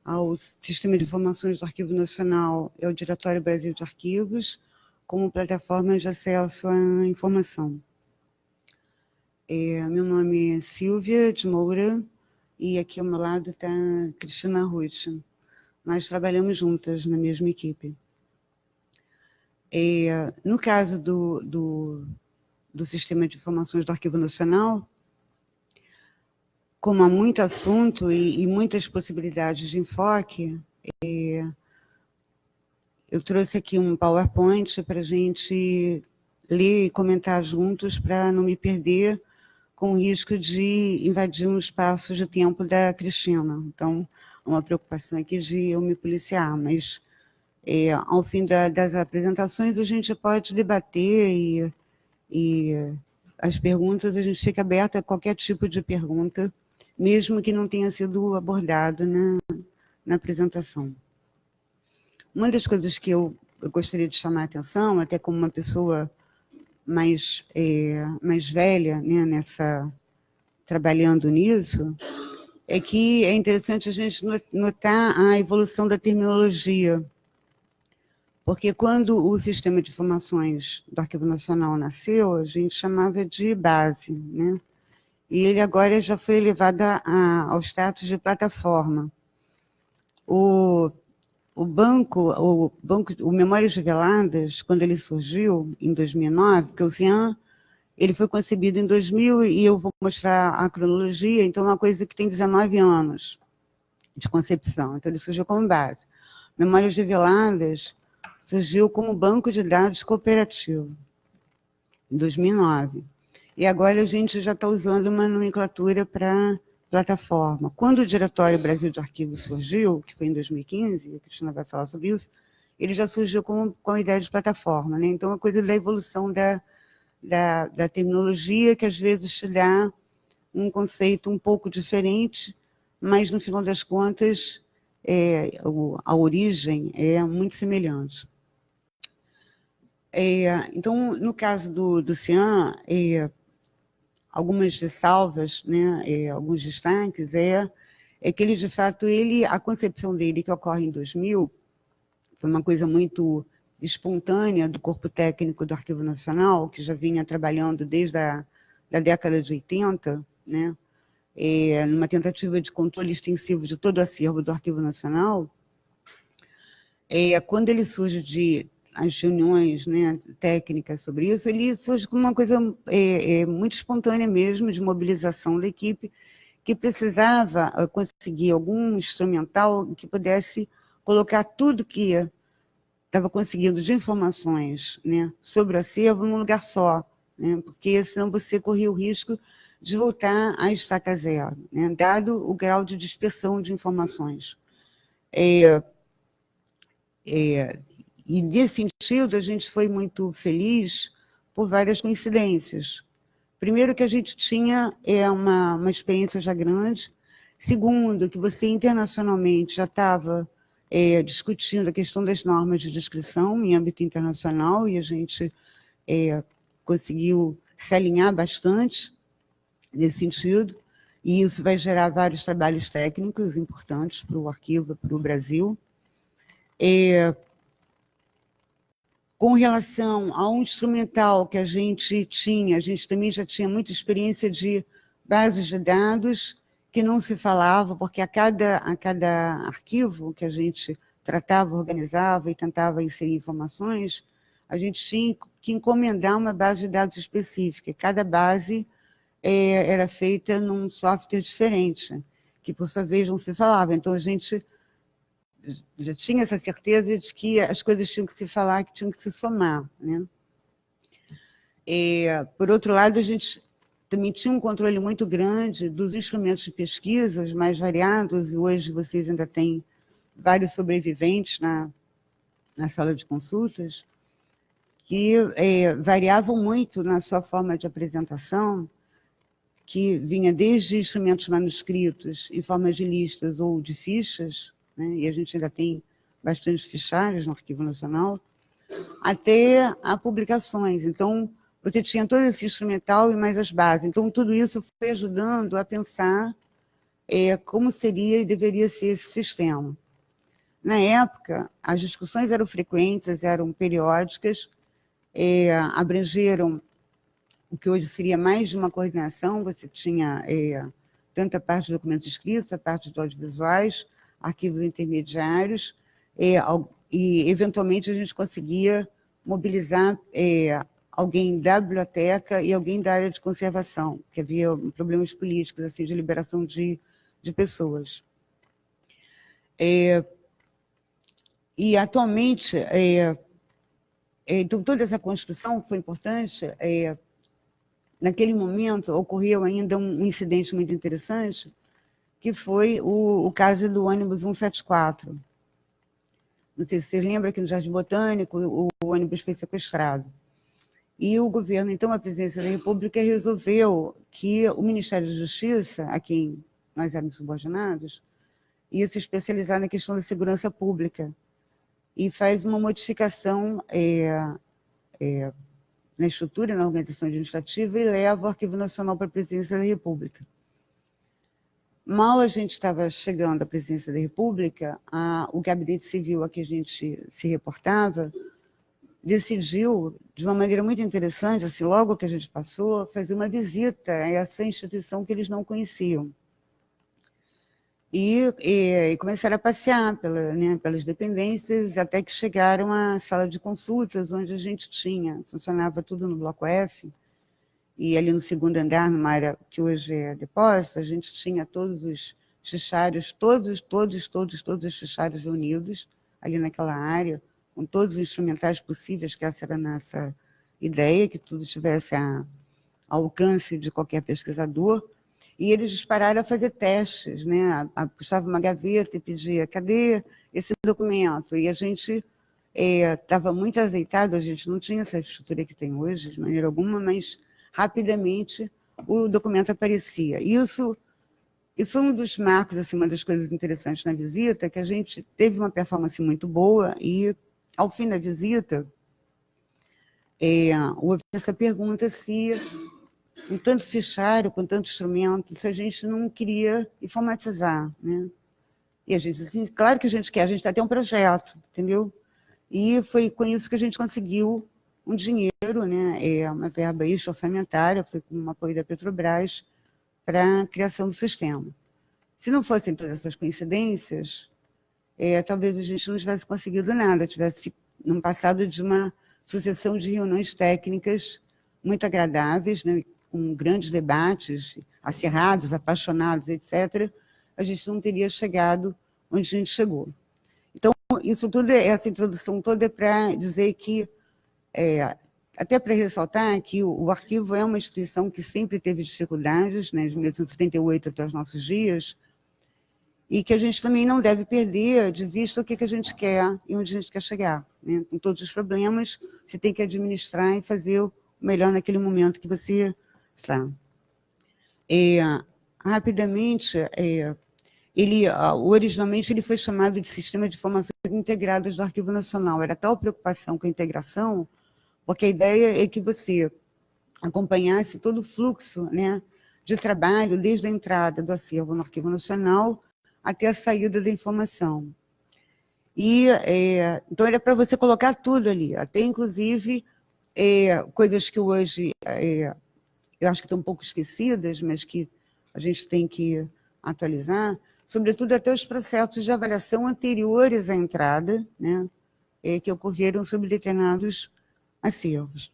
ao Sistema de Informações do Arquivo Nacional e ao Diretório Brasil de Arquivos, como plataformas de acesso à informação. Meu nome é Silvia de Moura, e aqui ao meu lado está Cristina Ruth. Nós trabalhamos juntas na mesma equipe. No caso do Sistema de Informações do Arquivo Nacional, como há muito assunto e muitas possibilidades de enfoque, eu trouxe aqui um PowerPoint para a gente ler e comentar juntos, para não me perder, com o risco de invadir um espaço de tempo da Cristina. Então, uma preocupação aqui de eu me policiar, mas ao fim das apresentações a gente pode debater e as perguntas, a gente fica aberta a qualquer tipo de pergunta, mesmo que não tenha sido abordado na apresentação. Uma das coisas que eu gostaria de chamar a atenção, até como uma pessoa mais velha, né, trabalhando nisso, é que é interessante a gente notar a evolução da terminologia, porque quando o Sistema de Informações do Arquivo Nacional nasceu, a gente chamava de base, né? E ele agora já foi elevado ao status de plataforma. O Memórias Reveladas, quando ele surgiu, em 2009, porque o CIAN, ele foi concebido em 2000, e eu vou mostrar a cronologia, então é uma coisa que tem 19 anos de concepção, então ele surgiu como base. Memórias Reveladas surgiu como banco de dados cooperativo, em 2009. E agora a gente já está usando uma nomenclatura para plataforma. Quando o Diretório Brasil de Arquivos surgiu, que foi em 2015, a Cristina vai falar sobre isso, ele já surgiu com a ideia de plataforma, né? Então, a coisa da evolução da terminologia, que às vezes te dá um conceito um pouco diferente, mas, no final das contas, a origem é muito semelhante. Então, no caso do CIAN, algumas ressalvas, né, alguns destaques, é que ele, de fato, a concepção dele, que ocorre em 2000, foi uma coisa muito espontânea do corpo técnico do Arquivo Nacional, que já vinha trabalhando desde a década de 80, né, numa tentativa de controle extensivo de todo o acervo do Arquivo Nacional. Quando ele surge as reuniões, né, técnicas sobre isso, ele surge como uma coisa muito espontânea mesmo, de mobilização da equipe, que precisava conseguir algum instrumental que pudesse colocar tudo que estava conseguindo de informações, né, sobre o acervo num lugar só, né, porque senão você corria o risco de voltar à estaca zero, né, dado o grau de dispersão de informações. E, nesse sentido, a gente foi muito feliz por várias coincidências. Primeiro, que a gente tinha uma experiência já grande. Segundo, que você internacionalmente já estava discutindo a questão das normas de descrição em âmbito internacional, e a gente conseguiu se alinhar bastante nesse sentido, e isso vai gerar vários trabalhos técnicos importantes para o arquivo, para o Brasil. Com relação ao instrumental que a gente também já tinha muita experiência de bases de dados que não se falava, porque a cada arquivo que a gente tratava, organizava e tentava inserir informações, a gente tinha que encomendar uma base de dados específica. Cada base era feita num software diferente, que, por sua vez, não se falava. Então, a gente já tinha essa certeza de que as coisas tinham que se falar, que tinham que se somar, né? Por outro lado, a gente também tinha um controle muito grande dos instrumentos de pesquisa, os mais variados, e hoje vocês ainda têm vários sobreviventes na sala de consultas, que variavam muito na sua forma de apresentação, que vinha desde instrumentos manuscritos em forma de listas ou de fichas, né, e a gente ainda tem bastante fichários no Arquivo Nacional, até a publicações. Então, você tinha todo esse instrumental e mais as bases. Então, tudo isso foi ajudando a pensar como seria e deveria ser esse sistema. Na época, as discussões eram frequentes, eram periódicas, abrangeram o que hoje seria mais de uma coordenação. Você tinha tanto a parte de documentos escritos, a parte de audiovisuais, arquivos intermediários, e eventualmente a gente conseguia mobilizar alguém da biblioteca e alguém da área de conservação, que havia problemas políticos, assim, de liberação de pessoas. E atualmente, então toda essa construção foi importante. Naquele momento ocorreu ainda um incidente muito interessante, que foi o caso do ônibus 174. Não sei se vocês lembram que no Jardim Botânico o ônibus foi sequestrado. E o governo, então, a Presidência da República, resolveu que o Ministério da Justiça, a quem nós éramos subordinados, ia se especializar na questão da segurança pública e faz uma modificação na estrutura, na organização administrativa, e leva o Arquivo Nacional para a Presidência da República. Mal a gente estava chegando à Presidência da República, o Gabinete Civil a que a gente se reportava decidiu, de uma maneira muito interessante, assim, logo que a gente passou, fazer uma visita a essa instituição que eles não conheciam. E começaram a passear pelas dependências, até que chegaram à sala de consultas, onde a gente funcionava tudo no Bloco F, e ali no segundo andar, numa área que hoje é depósito, a gente tinha todos os fichários, todos os fichários reunidos ali naquela área, com todos os instrumentais possíveis, que essa era a nossa ideia, que tudo estivesse ao alcance de qualquer pesquisador. E eles dispararam a fazer testes, né? Puxava uma gaveta e pedia: cadê esse documento? E a gente estava muito azeitado, a gente não tinha essa estrutura que tem hoje, de maneira alguma, mas rapidamente o documento aparecia. Isso foi um dos marcos, assim, uma das coisas interessantes na visita, que a gente teve uma performance muito boa e, ao fim da visita, houve essa pergunta se, com tanto fichário, com tanto instrumento, se a gente não queria informatizar, né? E a gente disse, assim, claro que a gente quer, a gente está até um projeto, entendeu? E foi com isso que a gente conseguiu um dinheiro, né? Uma verba extra-orçamentária, foi com o apoio da Petrobras, para a criação do sistema. Se não fossem todas essas coincidências, talvez a gente não tivesse conseguido nada, tivesse num passado de uma sucessão de reuniões técnicas muito agradáveis, né? Com grandes debates, acirrados, apaixonados, etc., a gente não teria chegado onde a gente chegou. Então, isso tudo, essa introdução toda é para dizer que, até para ressaltar que o arquivo é uma instituição que sempre teve dificuldades, né, de 1978 até os nossos dias, e que a gente também não deve perder de vista o que a gente quer e onde a gente quer chegar, né? Com todos os problemas, você tem que administrar e fazer o melhor naquele momento que você está. Rapidamente, originalmente ele foi chamado de Sistema de Informações Integradas do Arquivo Nacional. Era tal preocupação com a integração, porque a ideia é que você acompanhasse todo o fluxo, né, de trabalho, desde a entrada do acervo no Arquivo Nacional até a saída da informação. E, então, era para você colocar tudo ali, até, inclusive, coisas que hoje eu acho que estão um pouco esquecidas, mas que a gente tem que atualizar, sobretudo até os processos de avaliação anteriores à entrada, né, que ocorreram sobre determinados acervos.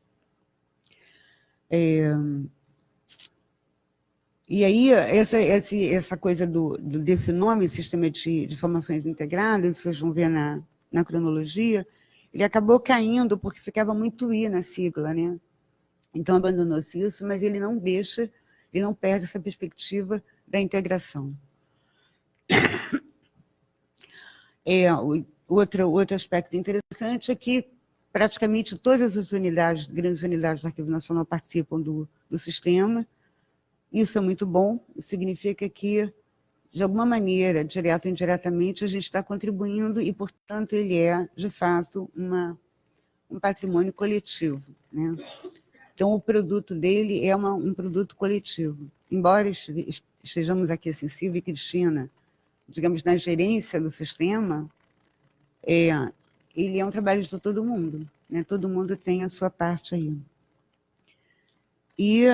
E aí, essa coisa desse nome, Sistema de Informações Integradas, vocês vão ver na cronologia, ele acabou caindo porque ficava muito I na sigla, né? Então, abandonou-se isso, mas ele não perde essa perspectiva da integração. Outro aspecto interessante é que praticamente todas as grandes unidades do Arquivo Nacional participam do sistema. Isso é muito bom, significa que, de alguma maneira, direta ou indiretamente, a gente está contribuindo e, portanto, ele é, de fato, um patrimônio coletivo, né? Então, o produto dele é um produto coletivo. Embora estejamos aqui, assim, Silvia e Cristina, digamos, na gerência do sistema, ele é um trabalho de todo mundo, né? Todo mundo tem a sua parte aí. E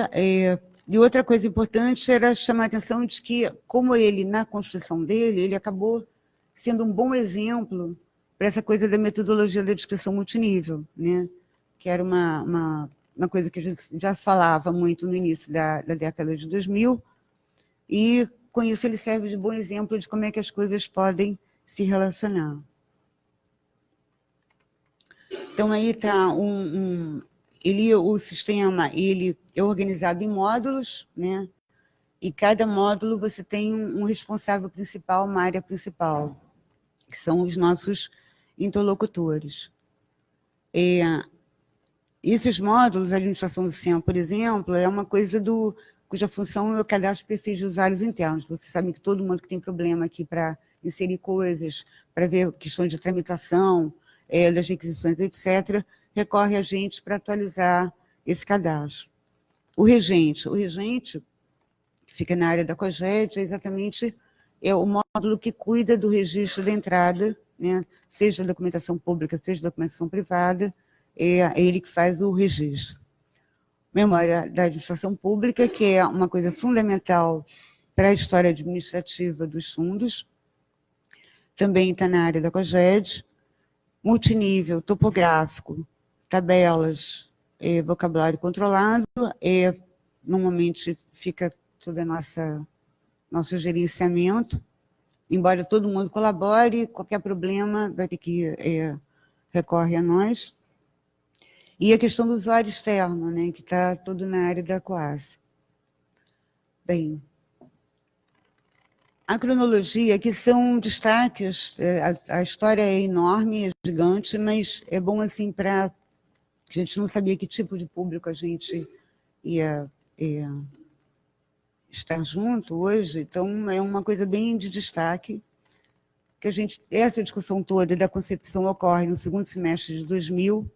outra coisa importante era chamar a atenção de que, como ele, na construção dele, ele acabou sendo um bom exemplo para essa coisa da metodologia da descrição multinível, né? Que era uma coisa que a gente já falava muito no início da década de 2000, e com isso ele serve de bom exemplo de como é que as coisas podem se relacionar. Então, aí está o sistema ele é organizado em módulos, né? E cada módulo você tem um responsável principal, uma área principal, que são os nossos interlocutores. Esses módulos, a administração do SEM, por exemplo, é uma coisa cuja função é o cadastro de perfis de usuários internos. Vocês sabem que todo mundo que tem problema aqui para inserir coisas, para ver questões de tramitação, das requisições, etc., recorre a gente para atualizar esse cadastro. O regente, que fica na área da COGED, é o módulo que cuida do registro da entrada, né? Seja documentação pública, seja documentação privada, é ele que faz o registro. Memória da administração pública, que é uma coisa fundamental para a história administrativa dos fundos, também está na área da COGED. Multinível, topográfico, tabelas, vocabulário controlado, normalmente fica sob nosso gerenciamento, embora todo mundo colabore, qualquer problema vai ter que recorre a nós. E a questão do usuário externo, né, que está todo na área da COAS. Bem, a cronologia, que são destaques, a história é enorme, é gigante, mas é bom assim para... A gente não sabia que tipo de público a gente ia estar junto hoje, então é uma coisa bem de destaque, que essa discussão toda da concepção ocorre no segundo semestre de 2000,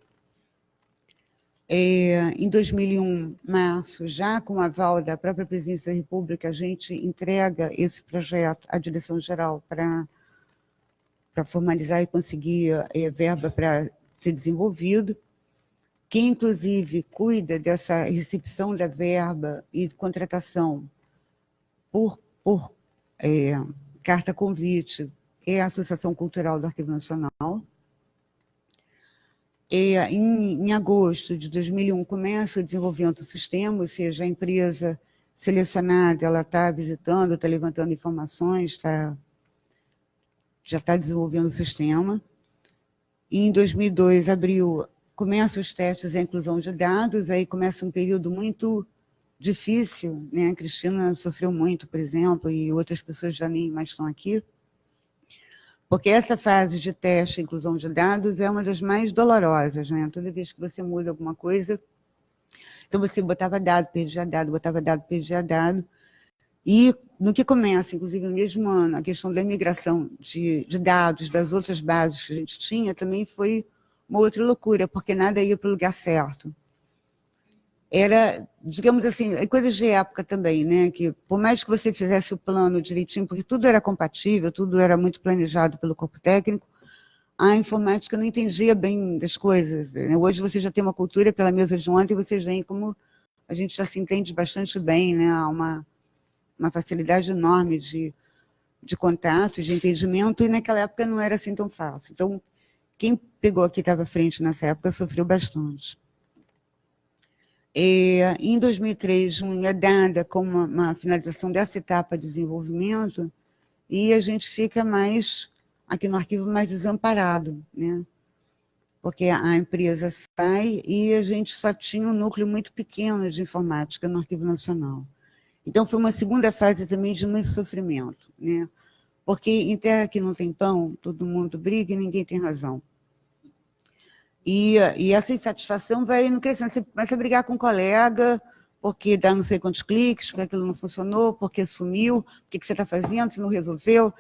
em 2001, março, já com o aval da própria Presidência da República, a gente entrega esse projeto à direção-geral para formalizar e conseguir verba para ser desenvolvido. Quem, inclusive, cuida dessa recepção da verba e contratação por carta-convite é a Associação Cultural do Arquivo Nacional. Em agosto de 2001, começa o desenvolvimento do sistema, ou seja, a empresa selecionada, ela está visitando, está levantando informações, já está desenvolvendo o sistema. E em 2002, abril, começam os testes e a inclusão de dados, aí começa um período muito difícil, né? A Cristina sofreu muito, por exemplo, e outras pessoas já nem mais estão aqui, porque essa fase de teste e inclusão de dados é uma das mais dolorosas, né? Toda vez que você muda alguma coisa, então você botava dado, perdia dado, botava dado, perdia dado, e no que começa, inclusive no mesmo ano, a questão da migração de dados das outras bases que a gente tinha, também foi uma outra loucura, porque nada ia para o lugar certo. Era, digamos assim, coisas de época também, né? Que por mais que você fizesse o plano direitinho, porque tudo era compatível, tudo era muito planejado pelo corpo técnico, a informática não entendia bem das coisas, né? Hoje você já tem uma cultura pela mesa de ontem, vocês veem como a gente já se entende bastante bem, né? Há uma facilidade enorme de contato, de entendimento, e naquela época não era assim tão fácil. Então, quem pegou aqui, estava à frente nessa época, sofreu bastante. Em 2003, é dada como uma finalização dessa etapa de desenvolvimento, e a gente fica mais, aqui no arquivo, mais desamparado, né? Porque a empresa sai e a gente só tinha um núcleo muito pequeno de informática no Arquivo Nacional. Então, foi uma segunda fase também de muito sofrimento, né? Porque em terra que não tem pão, todo mundo briga e ninguém tem razão. E essa insatisfação vai no crescendo. Você começa a brigar com um colega, porque dá não sei quantos cliques, porque aquilo não funcionou, porque sumiu, o que você está fazendo, você não resolveu.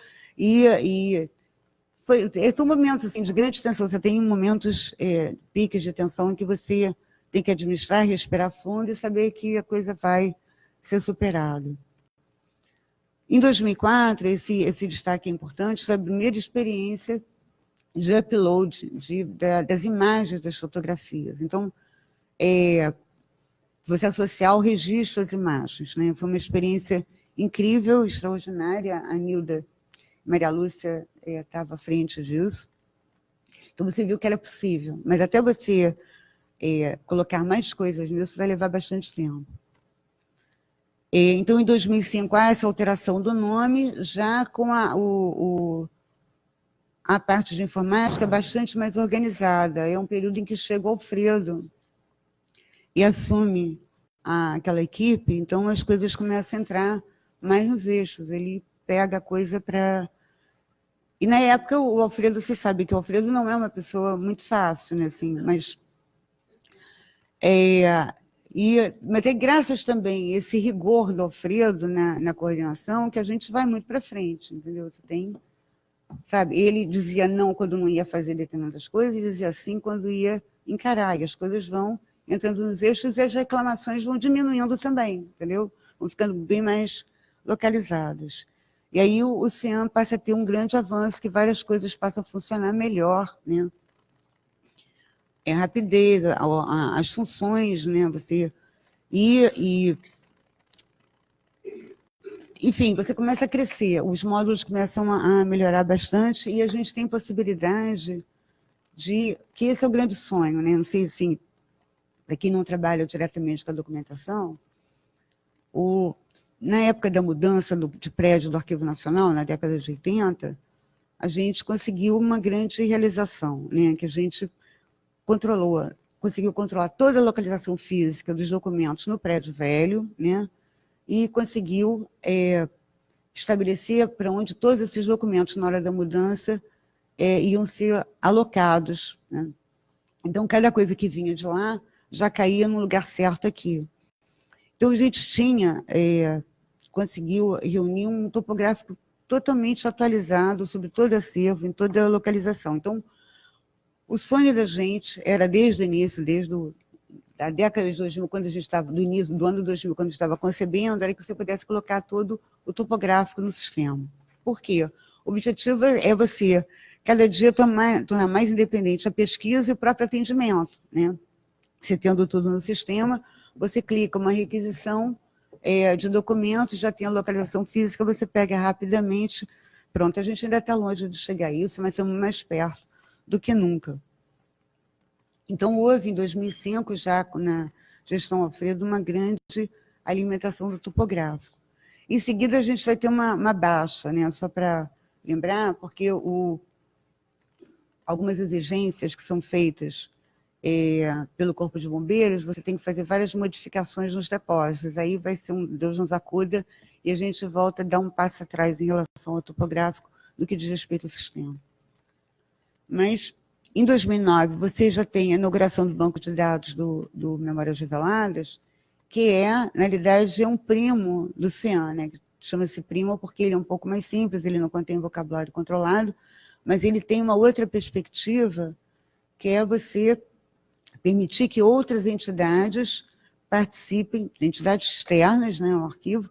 São momentos assim, de grande tensão. Você tem momentos, piques de tensão, em que você tem que administrar, respirar fundo e saber que a coisa vai ser superada. Em 2004, esse destaque é importante, foi a primeira experiência de upload das imagens das fotografias. Então, você associar o registro às imagens, né? Foi uma experiência incrível, extraordinária. A Nilda Maria Lúcia estava à frente disso. Então, você viu que era possível. Mas até você colocar mais coisas nisso vai levar bastante tempo. Então, em 2005, há essa alteração do nome, já com a parte de informática bastante mais organizada. É um período em que chega o Alfredo e assume aquela equipe, então as coisas começam a entrar mais nos eixos. Ele pega a coisa para... E, na época, o Alfredo, você sabe que o Alfredo não é uma pessoa muito fácil, né? Assim, mas é graças também a esse rigor do Alfredo na coordenação que a gente vai muito para frente, entendeu? Você tem, sabe, ele dizia não quando não ia fazer determinadas coisas, e dizia sim quando ia encarar, e as coisas vão entrando nos eixos e as reclamações vão diminuindo também, entendeu? Vão ficando bem mais localizadas. E aí o CIAM passa a ter um grande avanço, que várias coisas passam a funcionar melhor, né? A rapidez, as funções, né? Você enfim, você começa a crescer, os módulos começam a melhorar bastante e a gente tem possibilidade de... que esse é o grande sonho, né? Não sei, assim, para quem não trabalha diretamente com a documentação, na época da mudança de prédio do Arquivo Nacional, na década de 80, a gente conseguiu uma grande realização, né? Que a gente conseguiu controlar toda a localização física dos documentos no prédio velho, né? E conseguiu estabelecer para onde todos esses documentos, na hora da mudança, iam ser alocados, né? Então, cada coisa que vinha de lá já caía no lugar certo aqui. Então, a gente conseguiu reunir um topográfico totalmente atualizado sobre todo o acervo, em toda a localização. Então, o sonho da gente era, desde o início, desde a década de 2000, quando a gente estava, do início do ano 2000, quando a gente estava concebendo, era que você pudesse colocar todo o topográfico no sistema. Por quê? O objetivo é você, cada dia, tornar mais independente a pesquisa e o próprio atendimento, né? Você tendo tudo no sistema, você clica uma requisição de documentos, já tem a localização física, você pega rapidamente. Pronto, a gente ainda está longe de chegar a isso, mas estamos mais perto do que nunca. Então, houve, em 2005, já na gestão Alfredo, uma grande alimentação do topográfico. Em seguida, a gente vai ter uma baixa, né? Só para lembrar, porque algumas exigências que são feitas pelo Corpo de Bombeiros, você tem que fazer várias modificações nos depósitos. Aí vai ser Deus nos acuda, e a gente volta a dar um passo atrás em relação ao topográfico no que diz respeito ao sistema. Mas, em 2009, você já tem a inauguração do banco de dados do Memórias Reveladas, que na realidade, é um primo do CIAN, né? Chama-se primo porque ele é um pouco mais simples, ele não contém vocabulário controlado, mas ele tem uma outra perspectiva, que é você permitir que outras entidades participem, entidades externas, né, ao arquivo,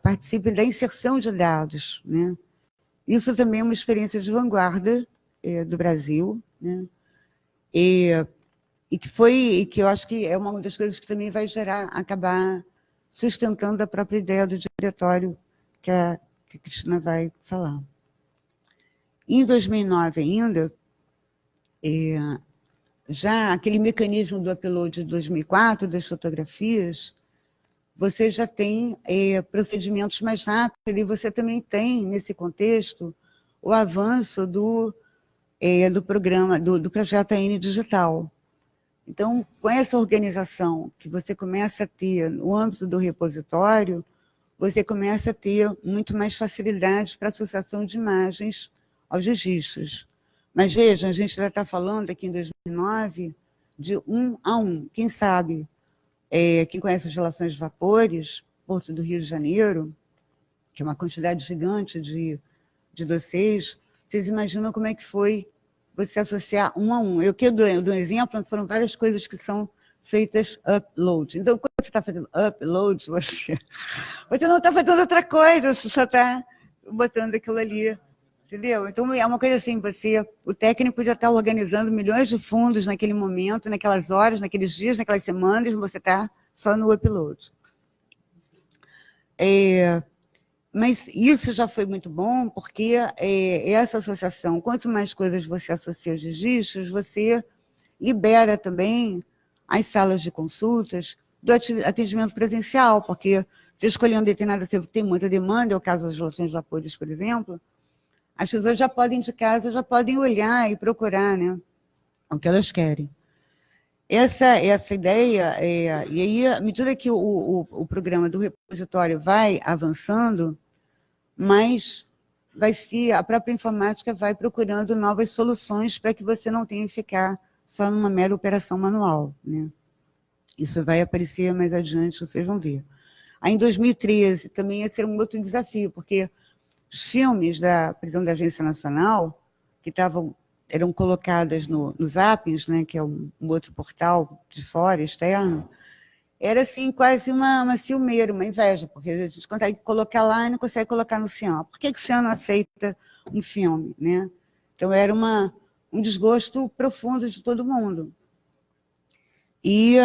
participem da inserção de dados, né? Isso também é uma experiência de vanguarda do Brasil, né? E que eu acho que é uma das coisas que também vai acabar sustentando a própria ideia do diretório que a Cristina vai falar. Em 2009 ainda, já aquele mecanismo do upload de 2004, das fotografias, você já tem procedimentos mais rápidos, e você também tem, nesse contexto, o avanço do programa, do projeto AN Digital. Então, com essa organização que você começa a ter no âmbito do repositório, você começa a ter muito mais facilidade para a associação de imagens aos registros. Mas veja, a gente já está falando aqui em 2009 de 1 a 1. Quem sabe, quem conhece as relações de vapores, Porto do Rio de Janeiro, que é uma quantidade gigante de dossiês, vocês imaginam como é que foi você associar 1 a 1. Eu dou um exemplo, foram várias coisas que são feitas upload. Então, quando você está fazendo upload, você não está fazendo outra coisa, você só está botando aquilo ali, entendeu? Então, é uma coisa assim, o técnico já está organizando milhões de fundos naquele momento, naquelas horas, naqueles dias, naquelas semanas, você está só no upload. Mas isso já foi muito bom, porque essa associação, quanto mais coisas você associa aos registros, você libera também as salas de consultas do atendimento presencial, porque você escolhendo determinada, você tem muita demanda, é o caso das relações de apoios, por exemplo, as pessoas já podem de casa, já podem olhar e procurar, né, o que elas querem. Essa ideia, e aí, à medida que o programa do repositório vai avançando, mas a própria informática vai procurando novas soluções para que você não tenha que ficar só numa mera operação manual, né? Isso vai aparecer mais adiante, vocês vão ver. Aí, em 2013, também ia ser um outro desafio, porque os filmes da prisão da Agência Nacional, que eram colocadas no Zappings, né, que é um outro portal de fora, externo, era assim quase uma ciumeira, uma inveja, porque a gente consegue colocar lá e não consegue colocar no Cian. Por que o Cian não aceita um filme, né? Então era um desgosto profundo de todo mundo. E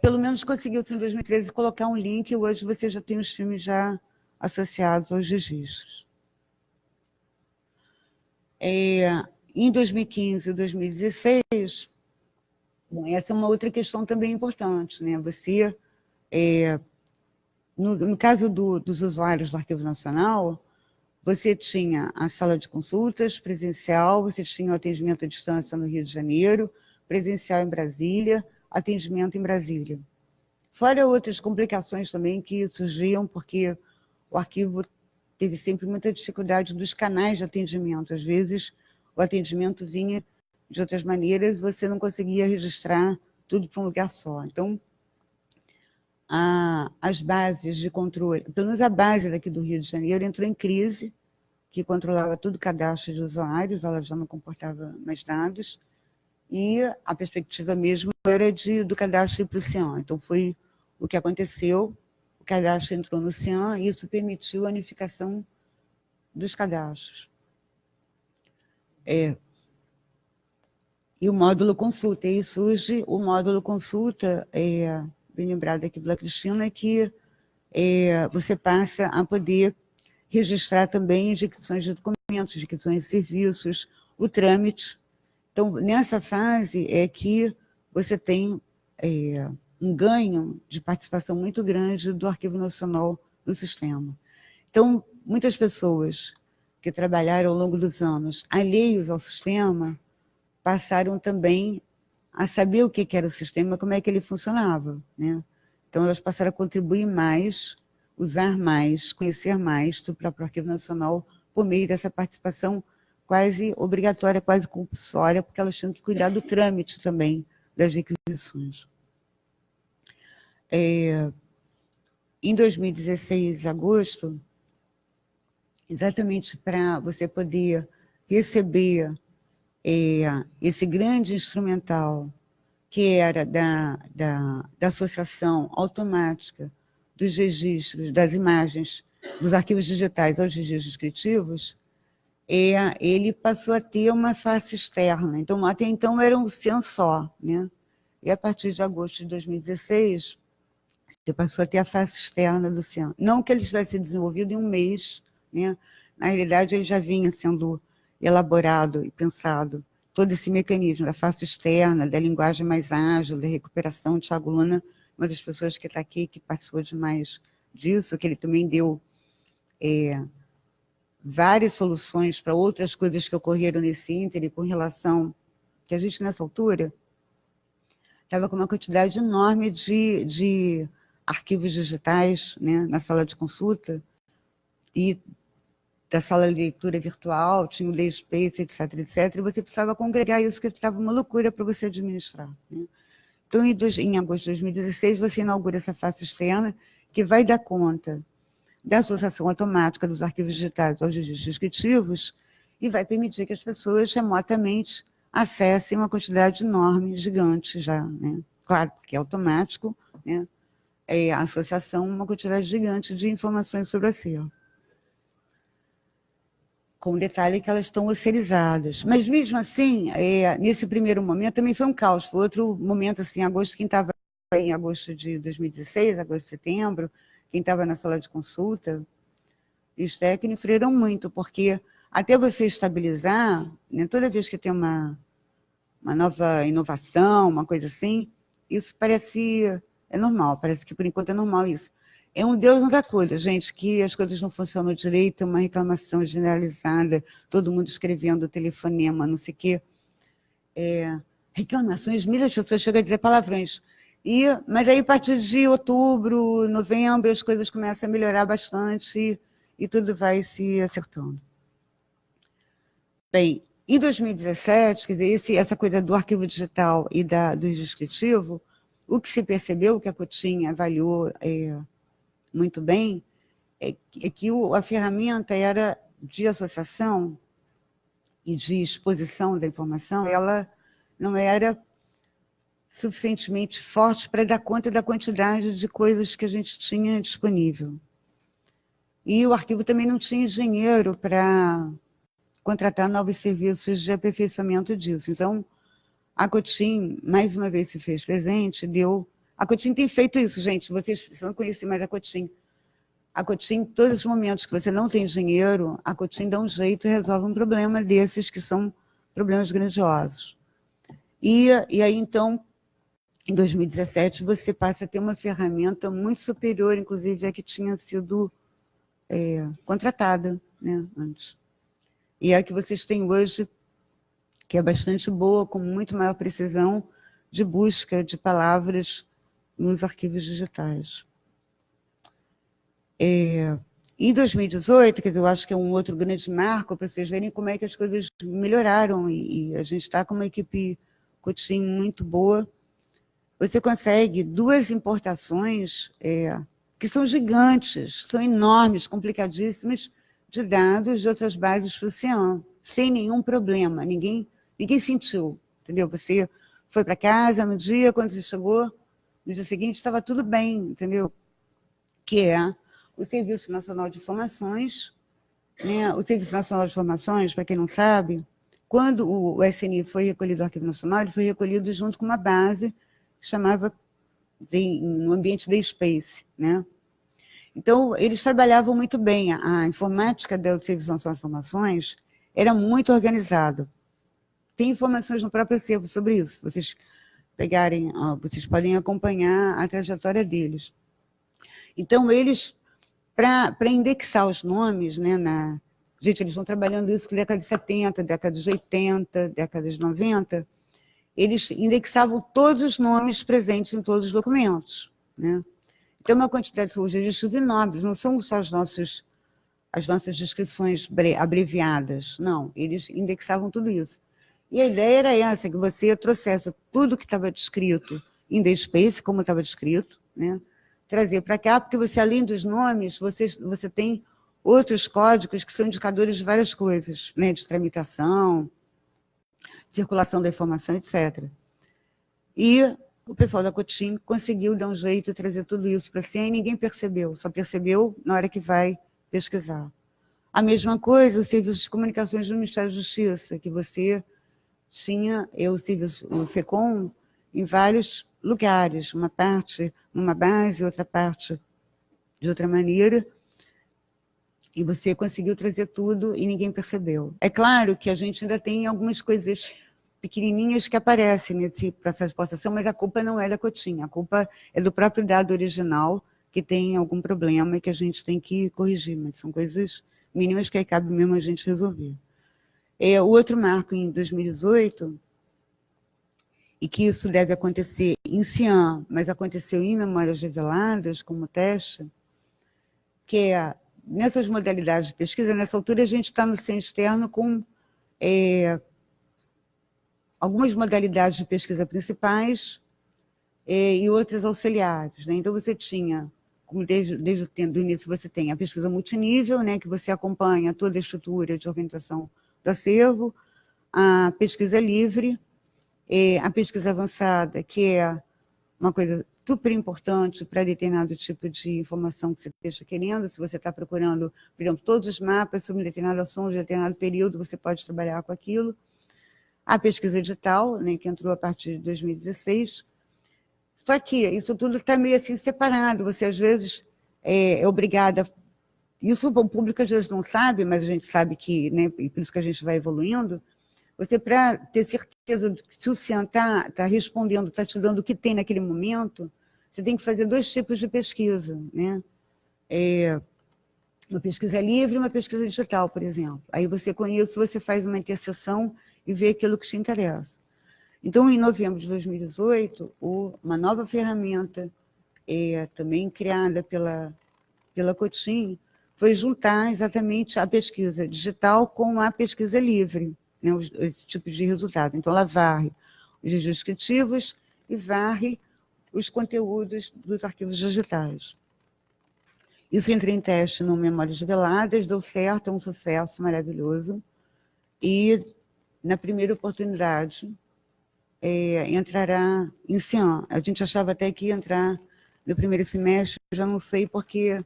pelo menos conseguiu-se em 2013 colocar um link, e hoje você já tem os filmes já associados aos registros. Em 2015 e 2016, bom, essa é uma outra questão também importante, né? Você, no caso dos usuários do Arquivo Nacional, você tinha a sala de consultas presencial, você tinha o atendimento à distância no Rio de Janeiro, presencial em Brasília, atendimento em Brasília. Fora outras complicações também que surgiam, porque o arquivo teve sempre muita dificuldade dos canais de atendimento. Às vezes, o atendimento vinha de outras maneiras, você não conseguia registrar tudo para um lugar só. Então, as bases de controle, pelo menos a base daqui do Rio de Janeiro, entrou em crise, que controlava todo o cadastro de usuários, ela já não comportava mais dados, e a perspectiva mesmo era do cadastro ir para o Cian. Então, foi o que aconteceu, o cadastro entrou no Cian, e isso permitiu a unificação dos cadastros. E o módulo consulta, e aí surge o módulo consulta, bem lembrado aqui pela Cristina, que você passa a poder registrar também as requisições de documentos, requisições de serviços, o trâmite. Então, nessa fase é que você tem um ganho de participação muito grande do Arquivo Nacional no sistema. Então, muitas pessoas que trabalharam ao longo dos anos alheios ao sistema passaram também a saber o que era o sistema, como é que ele funcionava, né? Então, elas passaram a contribuir mais, usar mais, conhecer mais do próprio Arquivo Nacional por meio dessa participação quase obrigatória, quase compulsória, porque elas tinham que cuidar do trâmite também das requisições. Em 2016, agosto, exatamente para você poder receber esse grande instrumental que era da Associação Automática dos Registros, das imagens, dos arquivos digitais aos registros descritivos, ele passou a ter uma face externa. Então, até então era um Cian só, né? E a partir de agosto de 2016, você passou a ter a face externa do Cian. Não que ele tivesse desenvolvido em um mês, né? Na realidade, ele já vinha sendo elaborado e pensado, todo esse mecanismo da face externa, da linguagem mais ágil, da recuperação. O Thiago Luna, uma das pessoas que está aqui, que participou demais disso, que ele também deu várias soluções para outras coisas que ocorreram nesse ínterim, com relação que a gente, nessa altura, estava com uma quantidade enorme de arquivos digitais, né, na sala de consulta, e da sala de leitura virtual, tinha o Lay Space, etc, etc, e você precisava congregar isso, que estava uma loucura para você administrar, né? Então, em agosto de 2016, você inaugura essa face externa, que vai dar conta da associação automática dos arquivos digitais aos registros descritivos, e vai permitir que as pessoas remotamente acessem uma quantidade enorme, gigante já, né? claro, porque é automático, né? A associação, uma quantidade gigante de informações sobre o acervo. Com o detalhe que elas estão osserizadas. Mas, mesmo assim, nesse primeiro momento, também foi um caos. Foi outro momento, assim, agosto, quem estava em agosto de 2016, agosto, setembro, quem estava na sala de consulta, e os técnicos sofreram muito, porque até você estabilizar, né, toda vez que tem uma nova inovação, uma coisa assim, isso parece, é normal, parece que por enquanto é normal isso. É um Deus nos acolha, gente, que as coisas não funcionam direito, uma reclamação generalizada, todo mundo escrevendo telefonema, não sei o quê. Reclamações, muitas pessoas chegam a dizer palavrões. Mas aí, a partir de outubro, novembro, as coisas começam a melhorar bastante e tudo vai se acertando. Bem, em 2017, quer dizer, essa coisa do arquivo digital e do descritivo, o que se percebeu, que a Cotin avaliou muito bem, é que a ferramenta era de associação e de exposição da informação, ela não era suficientemente forte para dar conta da quantidade de coisas que a gente tinha disponível. E o arquivo também não tinha dinheiro para contratar novos serviços de aperfeiçoamento disso. Então, a Cotin, mais uma vez, se fez presente, A Cotin tem feito isso, gente, vocês precisam conhecer mais a Cotin. A Cotin, todos os momentos que você não tem dinheiro, a Cotin dá um jeito e resolve um problema desses que são problemas grandiosos. E aí, então, em 2017, você passa a ter uma ferramenta muito superior, inclusive, à que tinha sido contratada, né, antes. E é a que vocês têm hoje, que é bastante boa, com muito maior precisão de busca de palavras nos arquivos digitais. Em 2018, que eu acho que é um outro grande marco, para vocês verem como é que as coisas melhoraram, e a gente está com uma equipe Cotin muito boa. Você consegue 2 importações que são gigantes, são enormes, complicadíssimas, de dados de outras bases para o oceano, sem nenhum problema, ninguém sentiu, entendeu? Você foi para casa no dia, quando você chegou, no dia seguinte estava tudo bem, entendeu? Que é o Serviço Nacional de Informações, né? O Serviço Nacional de Informações, para quem não sabe, quando o SNI foi recolhido do Arquivo Nacional, ele foi recolhido junto com uma base que chamava, no ambiente da Space, né? Então, eles trabalhavam muito bem. A informática do Serviço Nacional de Informações era muito organizada. Tem informações no próprio acervo sobre isso. Vocês pegarem, vocês podem acompanhar a trajetória deles. Então, eles, para indexar os nomes, né, gente, eles estão trabalhando isso na década de 70, década de 80, década de 90, eles indexavam todos os nomes presentes em todos os documentos, né? Tem uma quantidade de registros enormes, não são só as nossas descrições abreviadas, não, eles indexavam tudo isso. E a ideia era essa, que você trouxesse tudo que estava descrito em The Space, como estava descrito, né, trazer para cá, porque você, além dos nomes, você tem outros códigos que são indicadores de várias coisas, né, de tramitação, circulação da informação, etc. E o pessoal da Cotin conseguiu dar um jeito de trazer tudo isso para si, e ninguém percebeu, só percebeu na hora que vai pesquisar. A mesma coisa, o Serviço de Comunicações do Ministério da Justiça, que você tinha o SECOM em vários lugares, uma parte numa base, outra parte de outra maneira, e você conseguiu trazer tudo e ninguém percebeu. É claro que a gente ainda tem algumas coisas pequenininhas que aparecem nesse processo de postação, mas a culpa não é da Cotin, a culpa é do próprio dado original, que tem algum problema e que a gente tem que corrigir, mas são coisas mínimas que aí cabe mesmo a gente resolver. O outro marco em 2018, e que isso deve acontecer em Cian, mas aconteceu em memórias reveladas, como teste, que é, nessas modalidades de pesquisa, nessa altura a gente está no centro externo com algumas modalidades de pesquisa principais e outras auxiliares, né? Então, você tinha, como desde o início, você tem a pesquisa multinível, né, que você acompanha toda a estrutura de organização do acervo, a pesquisa livre, a pesquisa avançada, que é uma coisa super importante para determinado tipo de informação que você esteja querendo. Se você está procurando, por exemplo, todos os mapas sobre um determinado assunto, de determinado período, você pode trabalhar com aquilo. A pesquisa digital, né, que entrou a partir de 2016. Só que isso tudo está meio assim separado. Você, às vezes, é obrigada... Isso o público, às vezes, não sabe, mas a gente sabe que, né, e por isso que a gente vai evoluindo. Você, para ter certeza de que o Cian está respondendo, está te dando o que tem naquele momento, você tem que fazer 2 tipos de pesquisa, né? Uma pesquisa livre e uma pesquisa digital, por exemplo. Aí você, com isso, você faz uma interseção e vê aquilo que te interessa. Então, em novembro de 2018, uma nova ferramenta, também criada pela Cotim, foi juntar exatamente a pesquisa digital com a pesquisa livre, né, esse tipo de resultado. Então, ela varre os descritivos e varre os conteúdos dos arquivos digitais. Isso entra em teste no Memórias Veladas, deu certo, é um sucesso maravilhoso. E, na primeira oportunidade, entrará em Cian. A gente achava até que ia entrar no primeiro semestre, já não sei, porque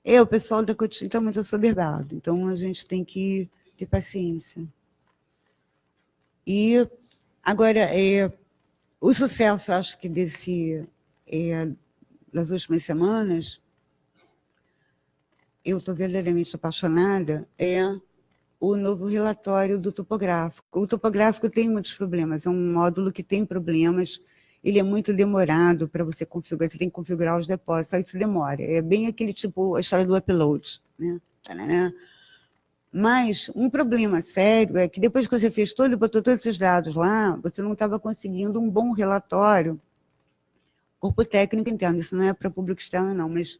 o pessoal da Cotim está muito assoberbado, então a gente tem que ter paciência. E, agora, o sucesso, acho que das últimas semanas, eu estou verdadeiramente apaixonada, o novo relatório do topográfico. O topográfico tem muitos problemas, é um módulo que tem problemas, ele é muito demorado para você configurar, você tem que configurar os depósitos, aí isso demora. É bem aquele tipo, a história do upload, né? Mas um problema sério é que depois que você fez botou todos esses dados lá, você não estava conseguindo um bom relatório, corpo técnico interno, isso não é para público externo não, mas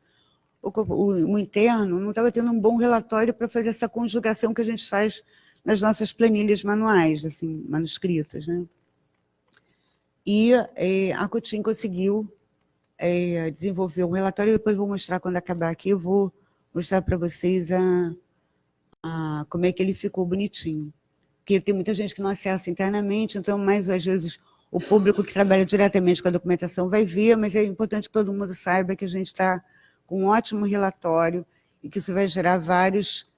o interno não estava tendo um bom relatório para fazer essa conjugação que a gente faz nas nossas planilhas manuais, assim, manuscritas, né? E a Cotim conseguiu desenvolver um relatório, depois vou mostrar quando acabar aqui, eu vou mostrar para vocês como é que ele ficou bonitinho. Porque tem muita gente que não acessa internamente, então, mais às vezes, o público que trabalha diretamente com a documentação vai ver, mas é importante que todo mundo saiba que a gente está com um ótimo relatório e que isso vai gerar vários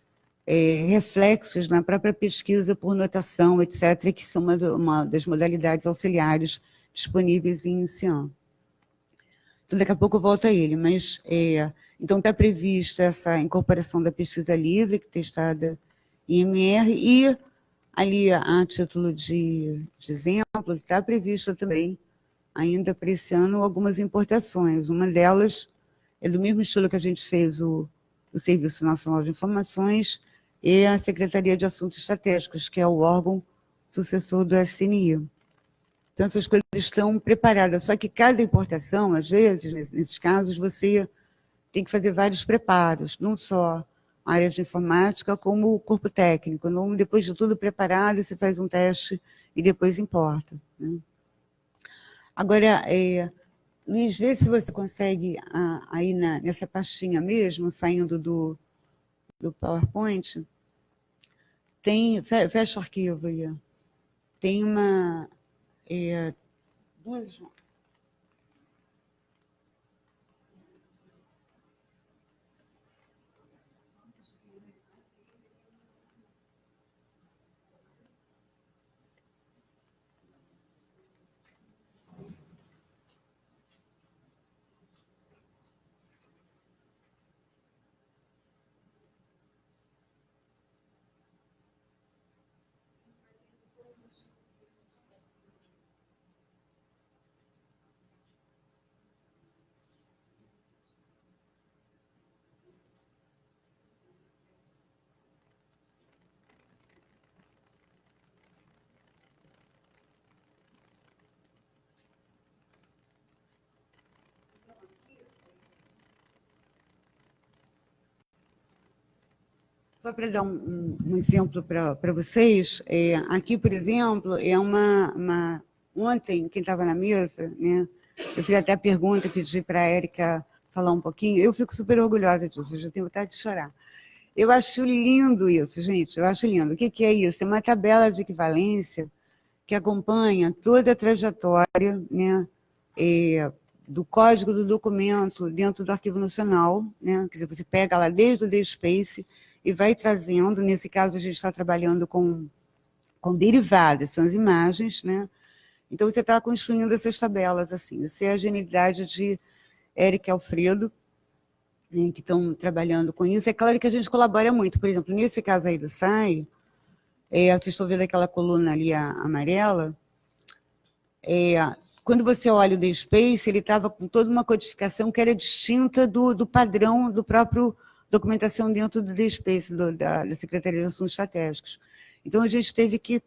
reflexos na própria pesquisa por notação, etc., que são uma das modalidades auxiliares disponíveis em Cian. Então, daqui a pouco eu volto a ele, mas então está prevista essa incorporação da pesquisa livre, que é testada em MR, e ali, a título de exemplo, está prevista também, ainda para esse ano, algumas importações. Uma delas é do mesmo estilo que a gente fez o Serviço Nacional de Informações e a Secretaria de Assuntos Estratégicos, que é o órgão sucessor do SNI. Então, essas coisas estão preparadas, só que cada importação, às vezes, nesses casos, você tem que fazer vários preparos, não só a área de informática, como o corpo técnico. Então, depois de tudo preparado, você faz um teste e depois importa, né? Agora, Luiz, vê se você consegue, aí nessa pastinha mesmo, saindo do PowerPoint, fecha o arquivo aí, tem duas... Só para dar um exemplo para vocês, aqui, por exemplo, ontem, quem estava na mesa, né, eu fiz até a pergunta, pedi para a Érica falar um pouquinho, eu fico super orgulhosa disso, eu já tenho vontade de chorar. Eu acho lindo isso, gente, eu acho lindo. O que é isso? É uma tabela de equivalência que acompanha toda a trajetória, né, do código do documento dentro do Arquivo Nacional, né? Quer dizer, você pega lá desde o DSpace e vai trazendo, nesse caso a gente está trabalhando com derivadas, são as imagens, né? Então você está construindo essas tabelas assim. Essa é a genialidade de Érica e Alfredo, né, que estão trabalhando com isso. É claro que a gente colabora muito, por exemplo, nesse caso aí do SAI, vocês estão vendo aquela coluna ali amarela, quando você olha o DSpace, ele estava com toda uma codificação que era distinta do padrão do próprio documentação dentro do DSpace, da Secretaria de Assuntos Estratégicos. Então, a gente teve que,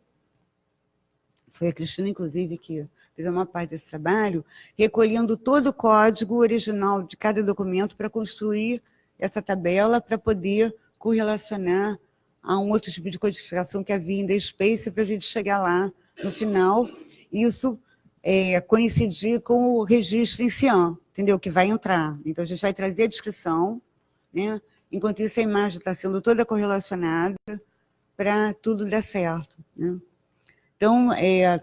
foi a Cristina, inclusive, que fez uma parte desse trabalho, recolhendo todo o código original de cada documento para construir essa tabela, para poder correlacionar a um outro tipo de codificação que havia em DSpace, para a gente chegar lá no final. Isso coincidir com o registro em Cian, entendeu? Que vai entrar. Então, a gente vai trazer a descrição, né? Enquanto isso, a imagem está sendo toda correlacionada para tudo dar certo, né? Então, é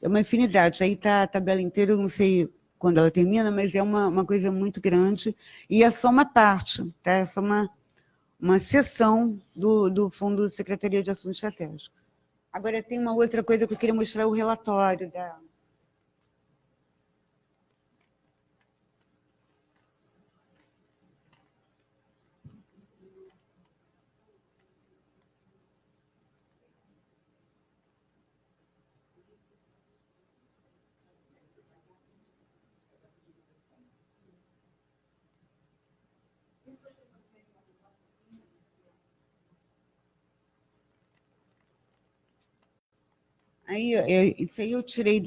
uma infinidade. Aí está a tabela inteira, eu não sei quando ela termina, mas é uma coisa muito grande. E é só uma parte, tá? É só uma seção do Fundo de Secretaria de Assuntos Estratégicos. Agora, tem uma outra coisa que eu queria mostrar, o relatório da... Aí, isso aí eu tirei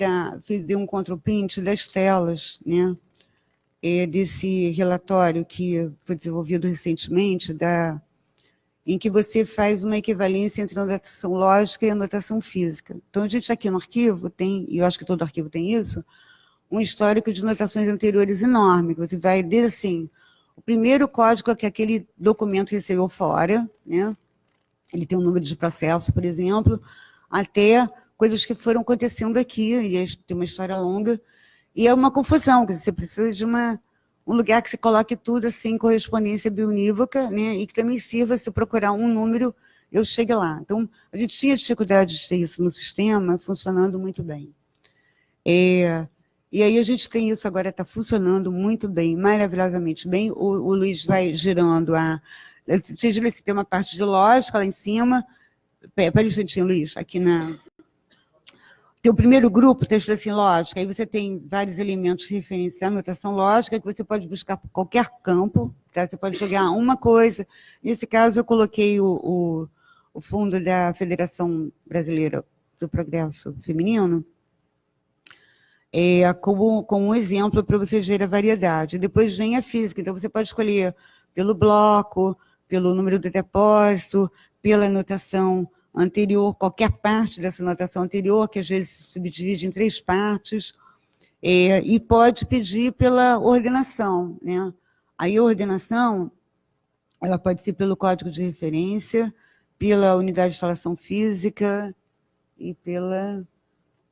fiz um control print das telas, né? Desse relatório que foi desenvolvido recentemente, em que você faz uma equivalência entre a notação lógica e a notação física. Então, a gente aqui no arquivo tem, e eu acho que todo arquivo tem isso, um histórico de notações anteriores enorme, que você vai desde assim, o primeiro código que aquele documento recebeu fora, né? Ele tem um número de processo, por exemplo, até coisas que foram acontecendo aqui, e tem uma história longa, e é uma confusão, quer dizer, você precisa de um lugar que você coloque tudo assim, em correspondência bionívoca, né, e que também sirva, se procurar um número, eu chegue lá. Então, a gente tinha dificuldade de ter isso no sistema, funcionando muito bem. E aí a gente tem isso agora, está funcionando muito bem, maravilhosamente bem. O Luiz vai girando vocês viram assim, tem uma parte de lógica lá em cima. Pera um instantinho, Luiz, aqui tem o primeiro grupo, texto assim, lógica, aí você tem vários elementos de referência à notação lógica, que você pode buscar por qualquer campo, tá? Você pode jogar uma coisa. Nesse caso, eu coloquei o fundo da Federação Brasileira do Progresso Feminino, como um exemplo para vocês verem a variedade. Depois vem a física, então você pode escolher pelo bloco, pelo número do depósito, pela anotação anterior, qualquer parte dessa anotação anterior, que às vezes se subdivide em 3 partes, e pode pedir pela ordenação, né? Aí a ordenação, ela pode ser pelo código de referência, pela unidade de instalação física e pela...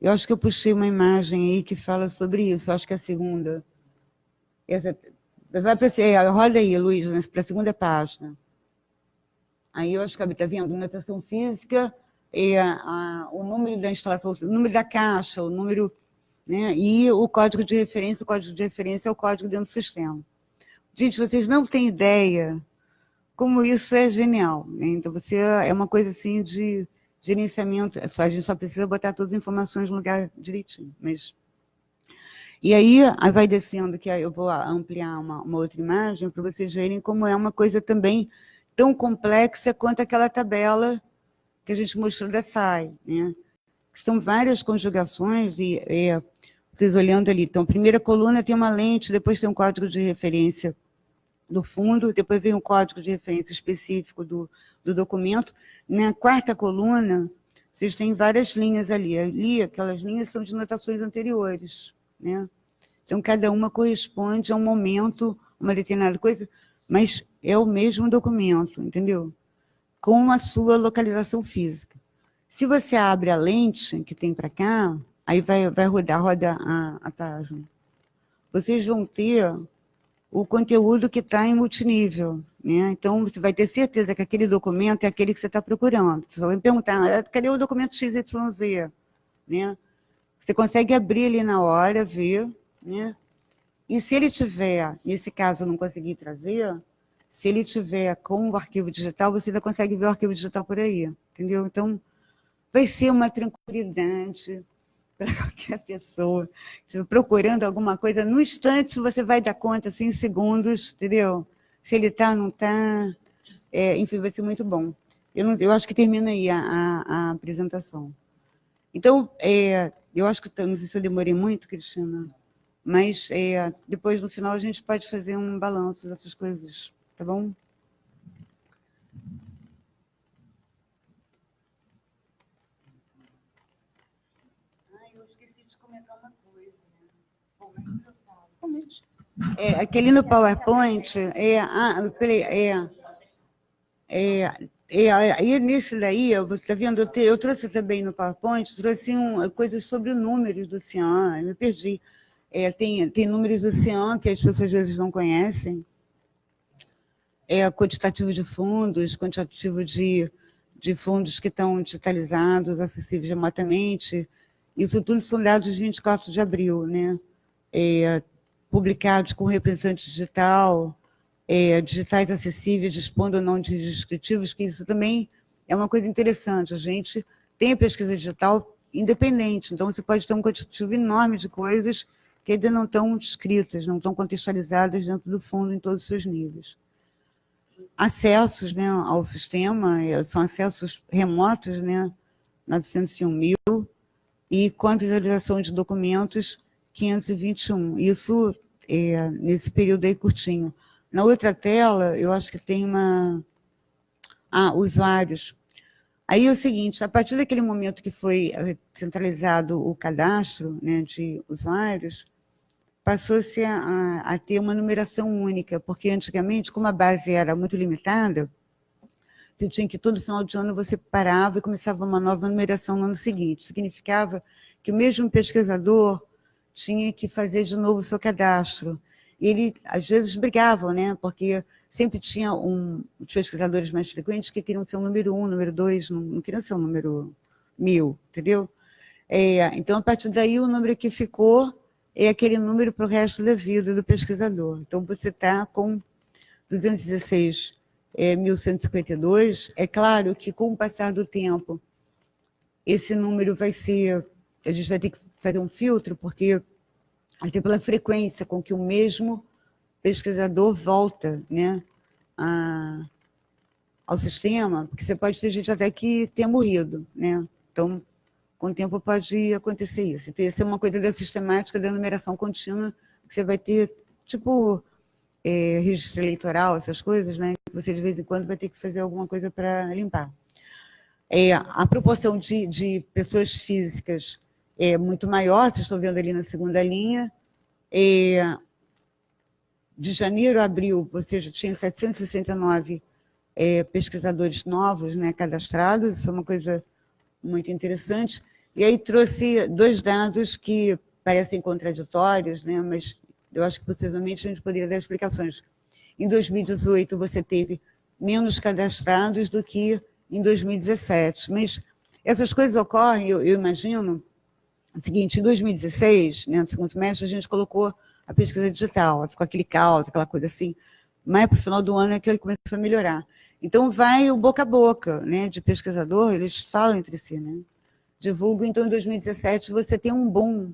Eu acho que eu puxei uma imagem aí que fala sobre isso, eu acho que é a segunda. Vai para roda aí, Luiz, para a segunda página. Aí eu acho que está vendo notação física, o número da instalação, o número da caixa, o número, né, e o código de referência. O código de referência é o código dentro do sistema. Gente, vocês não têm ideia como isso é genial, né? Então, é uma coisa assim de gerenciamento, a gente só precisa botar todas as informações no lugar direitinho. E aí vai descendo, que eu vou ampliar uma outra imagem para vocês verem como é uma coisa também tão complexa quanto aquela tabela que a gente mostrou da SAI, né? São várias conjugações, e vocês olhando ali, então, a primeira coluna tem uma lente, depois tem um código de referência do fundo, depois vem um código de referência específico do documento. Na quarta coluna, vocês têm várias linhas ali. Ali, aquelas linhas são de notações anteriores, né? Então, cada uma corresponde a um momento, uma determinada coisa, mas é o mesmo documento, entendeu? Com a sua localização física. Se você abre a lente que tem para cá, aí vai roda a página. Vocês vão ter o conteúdo que está em multinível, né? Então, você vai ter certeza que aquele documento é aquele que você está procurando. Você vai me perguntar, cadê o documento XYZ? Né? Você consegue abrir ali na hora, ver, né? E se ele tiver, nesse caso eu não consegui trazer, se ele tiver com o arquivo digital, você ainda consegue ver o arquivo digital por aí, entendeu? Então, vai ser uma tranquilidade para qualquer pessoa. Se procurando alguma coisa, no instante você vai dar conta, assim, em segundos, entendeu? Se ele está, não está. Enfim, vai ser muito bom. Eu acho que termina aí a apresentação. Então, eu acho que, não sei se eu demorei muito, Cristina, mas depois, no final, a gente pode fazer um balanço dessas coisas, tá bom? Eu esqueci de comentar uma coisa. Aquele no PowerPoint, aí nesse daí, você está vendo, eu trouxe também no PowerPoint, trouxe coisas sobre números do CIAN, eu me perdi. Tem números do CIAN que as pessoas às vezes não conhecem. Quantitativo de fundos, quantitativo de fundos que estão digitalizados, acessíveis remotamente. Isso tudo são dados de 24 de abril, né? Publicados com representante digital, digitais acessíveis, dispondo ou não de descritivos, que isso também é uma coisa interessante. A gente tem a pesquisa digital independente, então você pode ter um quantitativo enorme de coisas que ainda não estão descritas, não estão contextualizadas dentro do fundo em todos os seus níveis. Acessos, né, ao sistema, são acessos remotos, né, 901 mil, e com a visualização de documentos, 521. Isso nesse período aí curtinho. Na outra tela, eu acho que tem usuários. Aí é o seguinte, a partir daquele momento que foi centralizado o cadastro, né, de usuários, passou-se a ter uma numeração única, porque antigamente, como a base era muito limitada, você tinha que todo final de ano você parava e começava uma nova numeração no ano seguinte. Significava que o mesmo pesquisador tinha que fazer de novo o seu cadastro. E ele, às vezes, brigavam, né? Porque sempre tinha os pesquisadores mais frequentes que queriam ser o número 1, número 2, não queriam ser o número 1000, entendeu? Então, a partir daí, o número que ficou é aquele número para o resto da vida do pesquisador. Então, você está com 216.152. É claro que, com o passar do tempo, esse número vai ser... A gente vai ter que fazer um filtro, porque até pela frequência com que o mesmo pesquisador volta, né, ao sistema, porque você pode ter gente até que tenha morrido, né? Então, com o tempo pode acontecer isso. Então, isso é uma coisa da sistemática da numeração contínua, que você vai ter, tipo, registro eleitoral, essas coisas, né? Você, de vez em quando, vai ter que fazer alguma coisa para limpar. A proporção de pessoas físicas é muito maior, vocês estão vendo ali na segunda linha. De janeiro a abril, você já tinha 769 pesquisadores novos, né, cadastrados, isso é uma coisa muito interessante. E aí trouxe dois dados que parecem contraditórios, né, mas eu acho que possivelmente a gente poderia dar explicações. Em 2018, você teve menos cadastrados do que em 2017, mas essas coisas ocorrem, eu imagino, o seguinte, em 2016, né, no segundo semestre, a gente colocou a pesquisa digital, ficou aquele caos, aquela coisa assim, mas para o final do ano é que ele começou a melhorar. Então, vai o boca a boca, né, de pesquisador, eles falam entre si, né, divulgam. Então, em 2017, você tem um boom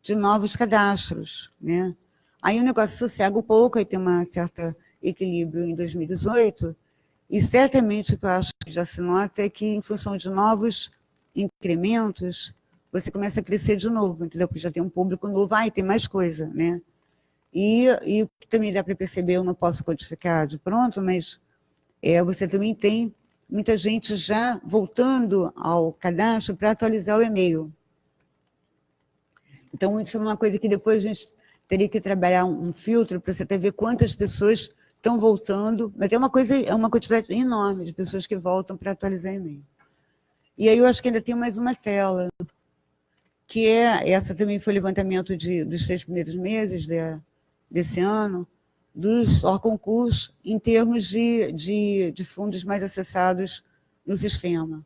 de novos cadastros, né. Aí o negócio sossega um pouco, aí tem um certo equilíbrio em 2018, e certamente o que eu acho que já se nota é que, em função de novos incrementos, você começa a crescer de novo, entendeu? Porque já tem um público novo, e tem mais coisa, né? E o que também dá para perceber, eu não posso codificar de pronto, mas você também tem muita gente já voltando ao cadastro para atualizar o e-mail. Então, isso é uma coisa que depois a gente teria que trabalhar um filtro para você até ver quantas pessoas estão voltando, mas é uma quantidade enorme de pessoas que voltam para atualizar e-mail. E aí eu acho que ainda tem mais uma tela, que essa também foi o levantamento dos 6 primeiros meses desse ano, dos concursos em termos de fundos mais acessados no sistema.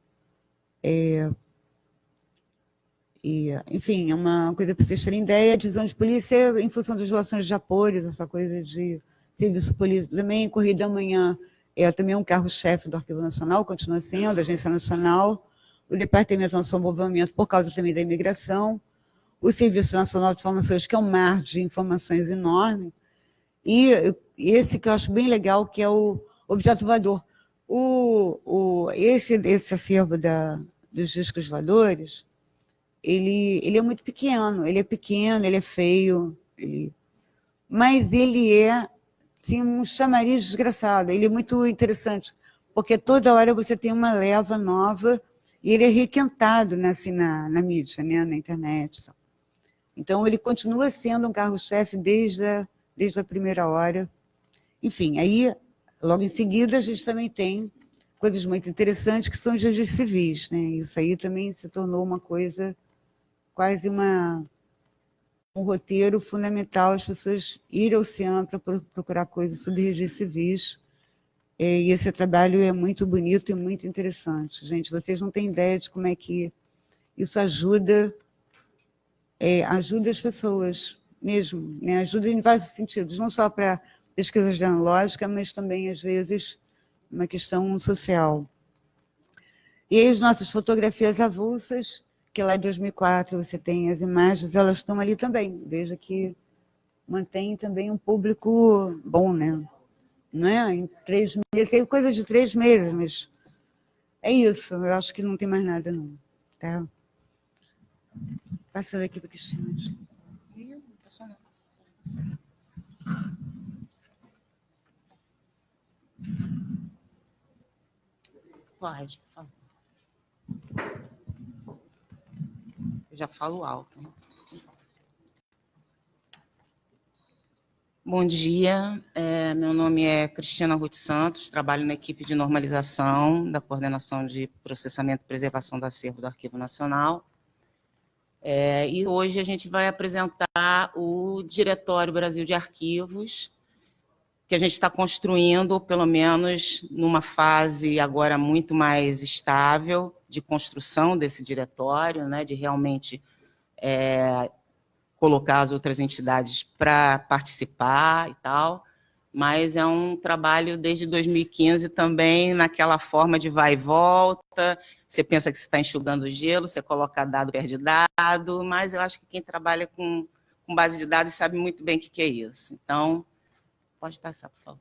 Enfim, é uma coisa para vocês terem ideia, a divisão de polícia em função das relações de apoio, essa coisa de serviço político também, Correio da Manhã é também um carro-chefe do Arquivo Nacional, continua sendo, a Agência Nacional, o Departamento Nacional de Desenvolvimento, por causa também da imigração, o Serviço Nacional de Informações, que é um mar de informações enorme, e esse que eu acho bem legal, que é o objeto voador. Esse acervo dos discos voadores, ele é muito pequeno, ele é feio, mas ele é sim, um chamariz desgraçado, ele é muito interessante, porque toda hora você tem uma leva nova e ele é requentado assim, na mídia, né, na internet. Então, ele continua sendo um carro-chefe desde a primeira hora. Enfim, aí, logo em seguida, a gente também tem coisas muito interessantes que são os registros civis, né? Isso aí também se tornou uma coisa, quase um roteiro fundamental, as pessoas irem ao CIAM para procurar coisas sobre registros civis. E esse trabalho é muito bonito e muito interessante. Gente, vocês não têm ideia de como é que isso ajuda as pessoas mesmo, né? Ajuda em vários sentidos, não só para pesquisa genealógica, mas também, às vezes, uma questão social. E aí as nossas fotografias avulsas, que lá em 2004 você tem as imagens, elas estão ali também. Veja que mantém também um público bom, né? Não é? Em 3 meses, tem coisa de 3 meses, mas é isso. Eu acho que não tem mais nada, não. Tá? Passando aqui para a Cristina. Pode, por favor. Eu já falo alto. Bom dia, meu nome é Cristina Ruth Santos, trabalho na equipe de normalização da Coordenação de Processamento e Preservação do Acervo do Arquivo Nacional. E hoje a gente vai apresentar o Diretório Brasil de Arquivos, que a gente está construindo, pelo menos numa fase agora muito mais estável de construção desse diretório, né, de realmente colocar as outras entidades para participar e tal, mas é um trabalho desde 2015 também, naquela forma de vai e volta, você pensa que você está enxugando gelo, você coloca dado, perde dado, mas eu acho que quem trabalha com base de dados sabe muito bem o que é isso. Então, pode passar, por favor.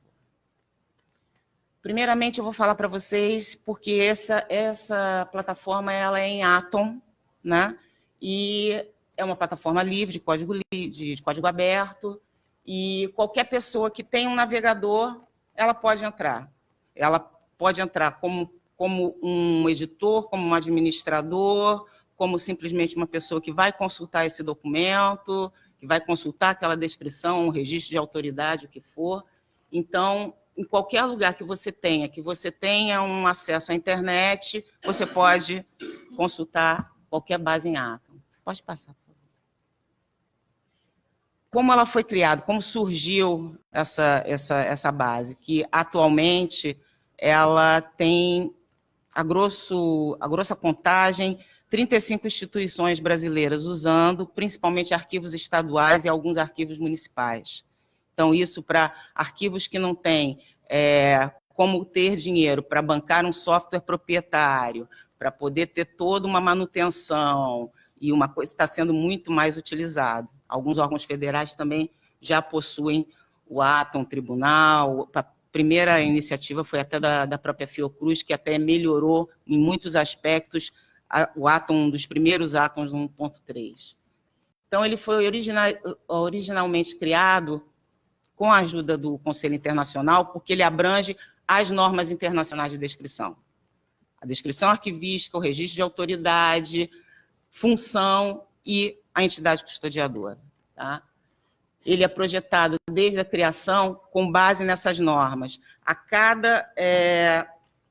Primeiramente, eu vou falar para vocês, porque essa plataforma ela é em Atom, né? E é uma plataforma livre, de código aberto, e qualquer pessoa que tem um navegador, ela pode entrar. Ela pode entrar como um editor, como um administrador, como simplesmente uma pessoa que vai consultar esse documento, que vai consultar aquela descrição, um registro de autoridade, o que for. Então, em qualquer lugar que você tenha um acesso à internet, você pode consultar qualquer base em Atom. Pode passar, por favor. Como ela foi criada, como surgiu essa base, que atualmente ela tem, a grossa contagem, 35 instituições brasileiras usando, principalmente arquivos estaduais e alguns arquivos municipais. Então, isso para arquivos que não têm como ter dinheiro para bancar um software proprietário, para poder ter toda uma manutenção, e uma coisa está sendo muito mais utilizado. Alguns órgãos federais também já possuem o Atom Tribunal. A primeira iniciativa foi até da própria Fiocruz, que até melhorou em muitos aspectos o Atom, um dos primeiros Atoms 1.3. Então, ele foi originalmente criado com a ajuda do Conselho Internacional, porque ele abrange as normas internacionais de descrição. A descrição arquivística, o registro de autoridade, função e a entidade custodiadora. Tá? Ele é projetado desde a criação com base nessas normas. A cada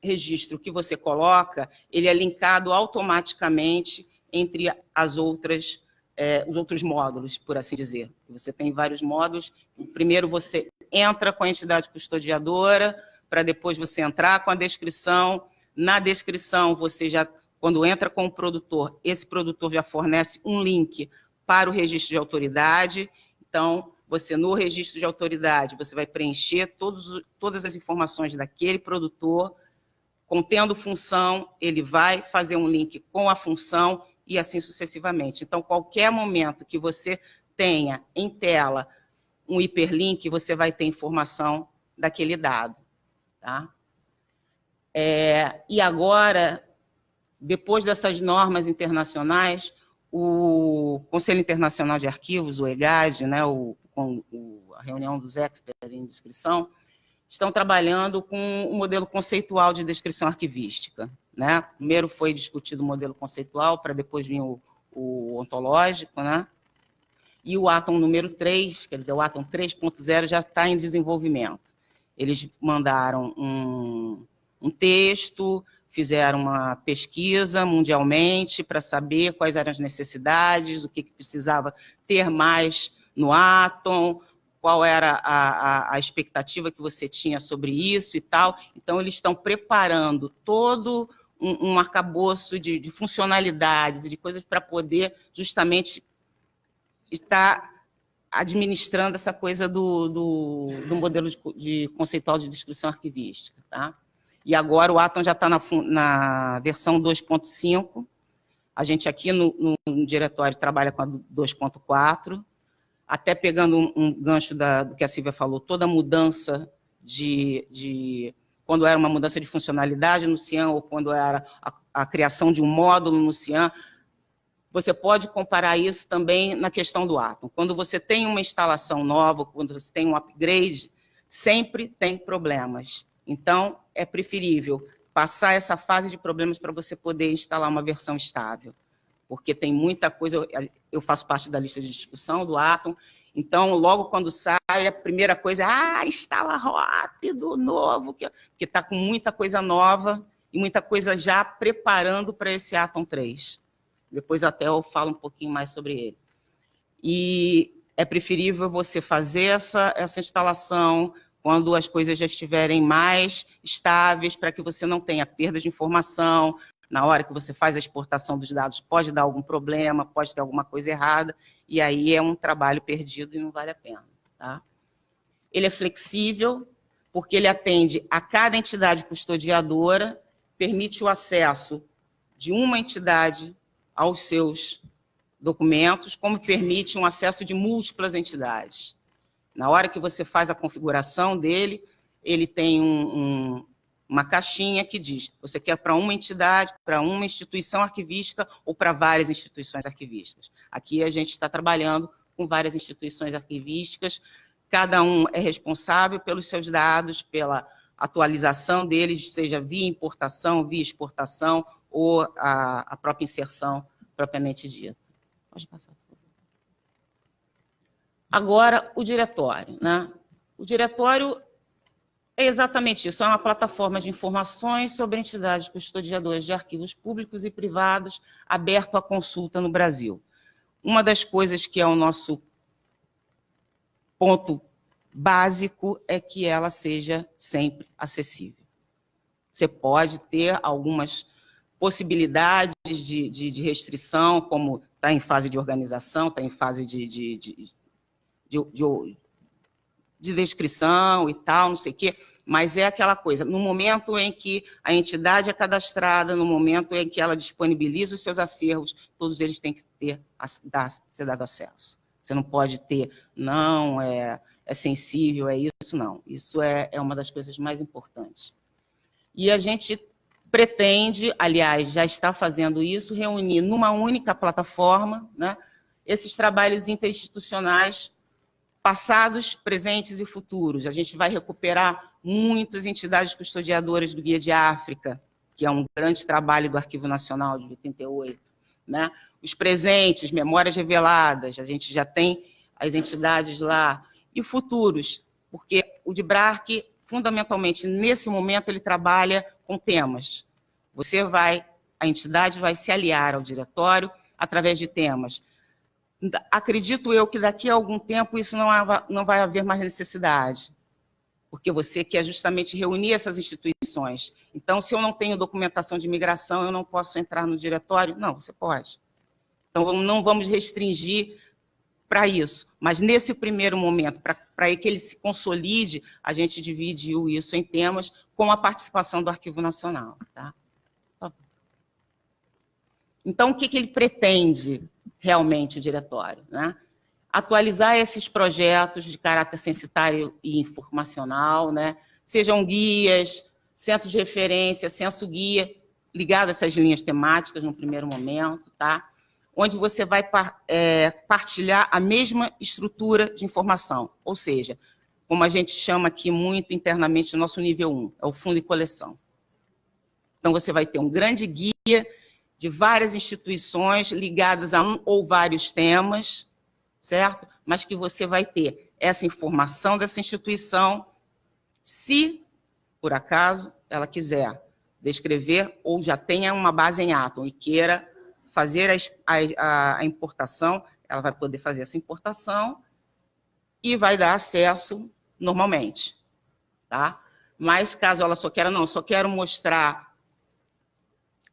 registro que você coloca, ele é linkado automaticamente entre os outros módulos, por assim dizer. Você tem vários módulos. Primeiro você entra com a entidade custodiadora, para depois você entrar com a descrição. Na descrição, você já, quando entra com o produtor, esse produtor já fornece um link para o registro de autoridade. Então, você, no registro de autoridade, você vai preencher todas as informações daquele produtor. Contendo função, ele vai fazer um link com a função e assim sucessivamente. Então, qualquer momento que você tenha em tela um hiperlink, você vai ter informação daquele dado. Tá? E agora, depois dessas normas internacionais, o Conselho Internacional de Arquivos, o EGAD, né, a reunião dos experts em descrição, estão trabalhando com um modelo conceitual de descrição arquivística. Né? Primeiro foi discutido o modelo conceitual, para depois vir o ontológico, né? E o Atom número 3, quer dizer, o Atom 3.0 já está em desenvolvimento. Eles mandaram um texto, fizeram uma pesquisa mundialmente para saber quais eram as necessidades, o que precisava ter mais no Atom, qual era a expectativa que você tinha sobre isso e tal. Então, eles estão preparando todo um arcabouço de funcionalidades e de coisas para poder justamente estar administrando essa coisa do modelo de conceitual de descrição arquivística. Tá? E agora o Atom já está na versão 2.5. A gente aqui no diretório trabalha com a 2.4, até pegando um gancho do que a Silvia falou, toda mudança quando era uma mudança de funcionalidade no CIAM ou quando era a criação de um módulo no CIAM, você pode comparar isso também na questão do Atom. Quando você tem uma instalação nova, quando você tem um upgrade, sempre tem problemas. Então, é preferível passar essa fase de problemas para você poder instalar uma versão estável. Porque tem muita coisa, eu faço parte da lista de discussão do Atom, então, logo quando sai, a primeira coisa é, instala rápido, novo, que está com muita coisa nova e muita coisa já preparando para esse Atom 3. Depois até eu falo um pouquinho mais sobre ele. E é preferível você fazer essa instalação quando as coisas já estiverem mais estáveis, para que você não tenha perda de informação. Na hora que você faz a exportação dos dados, pode dar algum problema, pode ter alguma coisa errada, e aí é um trabalho perdido e não vale a pena. Tá? Ele é flexível, porque ele atende a cada entidade custodiadora, permite o acesso de uma entidade aos seus documentos, como permite um acesso de múltiplas entidades. Na hora que você faz a configuração dele, ele tem uma caixinha que diz, você quer para uma entidade, para uma instituição arquivística ou para várias instituições arquivísticas. Aqui a gente está trabalhando com várias instituições arquivísticas, cada um é responsável pelos seus dados, pela atualização deles, seja via importação, via exportação, ou a própria inserção propriamente dita. Pode passar. Agora, o diretório. Né? O diretório é exatamente isso, é uma plataforma de informações sobre entidades custodiadoras de arquivos públicos e privados, aberto à consulta no Brasil. Uma das coisas que é o nosso ponto básico é que ela seja sempre acessível. Você pode ter algumas possibilidades de restrição, como está em fase de organização, está em fase de descrição e tal, não sei o quê, mas é aquela coisa, no momento em que a entidade é cadastrada, no momento em que ela disponibiliza os seus acervos, todos eles têm que ser dado acesso. Você não pode ter, não, é sensível, é isso, não. Isso é uma das coisas mais importantes. E a gente pretende, aliás, já está fazendo isso, reunir numa única plataforma, né, esses trabalhos interinstitucionais passados, presentes e futuros. A gente vai recuperar muitas entidades custodiadoras do Guia de África, que é um grande trabalho do Arquivo Nacional de 88. Né? Os presentes, memórias reveladas, a gente já tem as entidades lá. E futuros, porque o DIBRARC, fundamentalmente, nesse momento, ele trabalha com temas. A entidade vai se aliar ao diretório através de temas. Acredito eu que daqui a algum tempo isso não vai haver mais necessidade, porque você quer justamente reunir essas instituições. Então, se eu não tenho documentação de imigração, eu não posso entrar no diretório? Não, você pode. Então, não vamos restringir para isso. Mas, nesse primeiro momento, para que ele se consolide, a gente dividiu isso em temas com a participação do Arquivo Nacional. Tá? Então, o que ele pretende realmente, o diretório? Né? Atualizar esses projetos de caráter censitário e informacional, né? Sejam guias, centros de referência, censo-guia, ligado a essas linhas temáticas no primeiro momento, tá? Onde você vai partilhar a mesma estrutura de informação, ou seja, como a gente chama aqui muito internamente no nosso nível 1, é o fundo e coleção. Então, você vai ter um grande guia de várias instituições ligadas a um ou vários temas, certo? Mas que você vai ter essa informação dessa instituição, se, por acaso, ela quiser descrever ou já tenha uma base em Atom e queira fazer a importação, ela vai poder fazer essa importação e vai dar acesso normalmente, tá? Mas caso ela só queira, não, só quero mostrar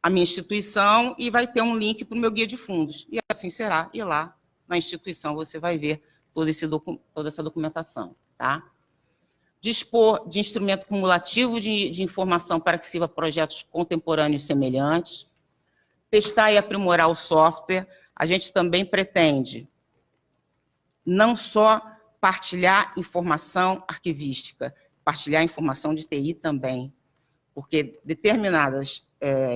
a minha instituição e vai ter um link para o meu guia de fundos. E assim será, e lá na instituição você vai ver toda essa documentação, tá? Dispor de instrumento cumulativo de informação para que sirva projetos contemporâneos semelhantes, testar e aprimorar o software. A gente também pretende não só partilhar informação arquivística, partilhar informação de TI também, porque determinadas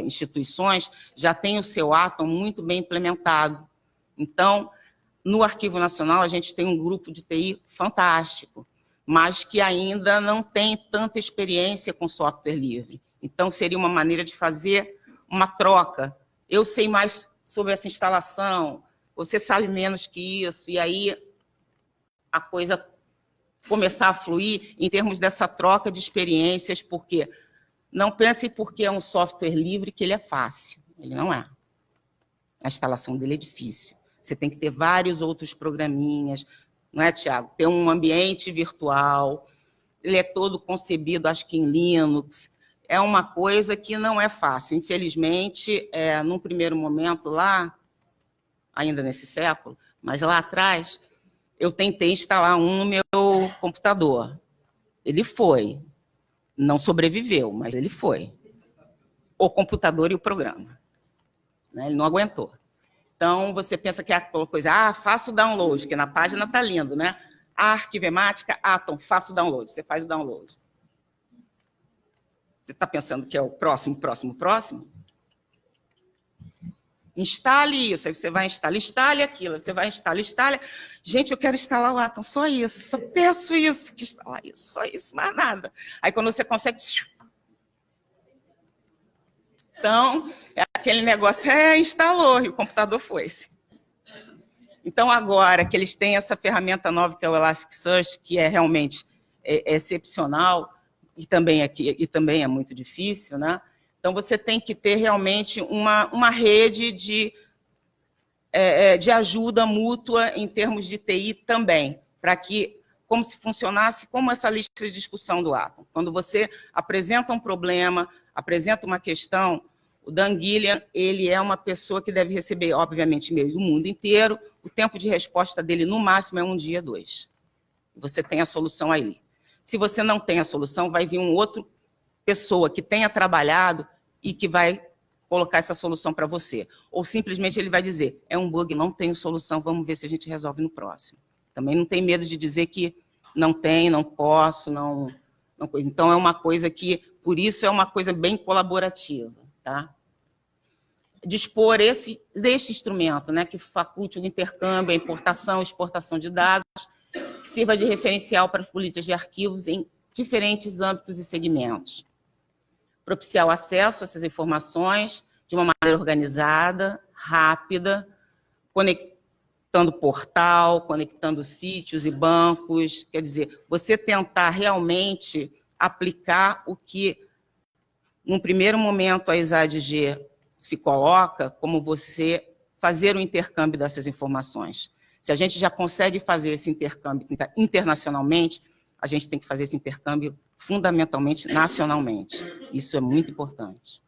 instituições já têm o seu Atom muito bem implementado. Então, no Arquivo Nacional, a gente tem um grupo de TI fantástico, mas que ainda não tem tanta experiência com software livre. Então, seria uma maneira de fazer uma troca. Eu sei mais sobre essa instalação, você sabe menos que isso, e aí a coisa começar a fluir em termos dessa troca de experiências, porque não pense porque é um software livre que ele é fácil. Ele não é. A instalação dele é difícil. Você tem que ter vários outros programinhas, não é, Tiago? Ter um ambiente virtual, ele é todo concebido, acho que em Linux. É uma coisa que não é fácil. Infelizmente, num primeiro momento lá, ainda nesse século, mas lá atrás, eu tentei instalar um no meu computador. Ele foi. Não sobreviveu, mas ele foi. O computador e o programa. Né? Ele não aguentou. Então, você pensa que é aquela coisa, faça o download, que na página está lindo, né? A arquivemática, Atom, faça o download. Você faz o download. Você está pensando que é o próximo? Instale isso, aí você vai instalar, instale aquilo, você vai instalar. Gente, eu quero instalar o Atom, só isso, só peço isso, que instalar isso, só isso, mais nada. Aí quando você consegue... Então, é aquele negócio, instalou, e o computador foi-se. Então, agora que eles têm essa ferramenta nova, que é o Elasticsearch, que é realmente excepcional, e também é muito difícil, né? Então, você tem que ter realmente uma rede de ajuda mútua em termos de TI também, para que, como se funcionasse como essa lista de discussão do Atom. Quando você apresenta um problema, apresenta uma questão, o Dan Gillian, ele é uma pessoa que deve receber, obviamente, e-mail do mundo inteiro, o tempo de resposta dele, no máximo, é 1 dia, 2. Você tem a solução aí. Se você não tem a solução, vai vir outra pessoa que tenha trabalhado e que vai colocar essa solução para você. Ou simplesmente ele vai dizer, é um bug, não tenho solução, vamos ver se a gente resolve no próximo. Também não tem medo de dizer que não tem, não posso, não coisa. Então, é uma coisa que, por isso, é uma coisa bem colaborativa. Tá? Dispor deste instrumento, né, que faculte o intercâmbio, a importação e exportação de dados, que sirva de referencial para as políticas de arquivos em diferentes âmbitos e segmentos. Propiciar o acesso a essas informações de uma maneira organizada, rápida, conectando portal, conectando sítios e bancos, quer dizer, você tentar realmente aplicar o que num primeiro momento, a ESADG se coloca como você fazer o intercâmbio dessas informações. Se a gente já consegue fazer esse intercâmbio internacionalmente, a gente tem que fazer esse intercâmbio fundamentalmente nacionalmente. Isso é muito importante.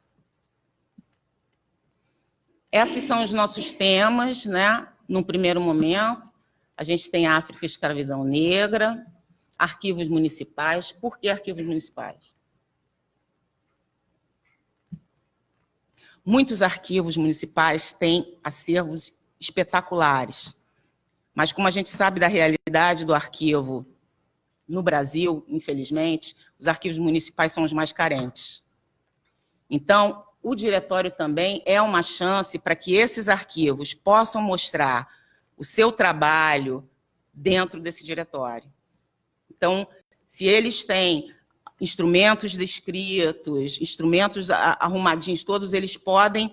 Esses são os nossos temas, né? Num primeiro momento, a gente tem África e escravidão negra, arquivos municipais. Por que arquivos municipais? Muitos arquivos municipais têm acervos espetaculares, mas como a gente sabe da realidade do arquivo no Brasil, infelizmente, os arquivos municipais são os mais carentes. Então, o diretório também é uma chance para que esses arquivos possam mostrar o seu trabalho dentro desse diretório. Então, se eles têm instrumentos descritos, instrumentos arrumadinhos, todos eles podem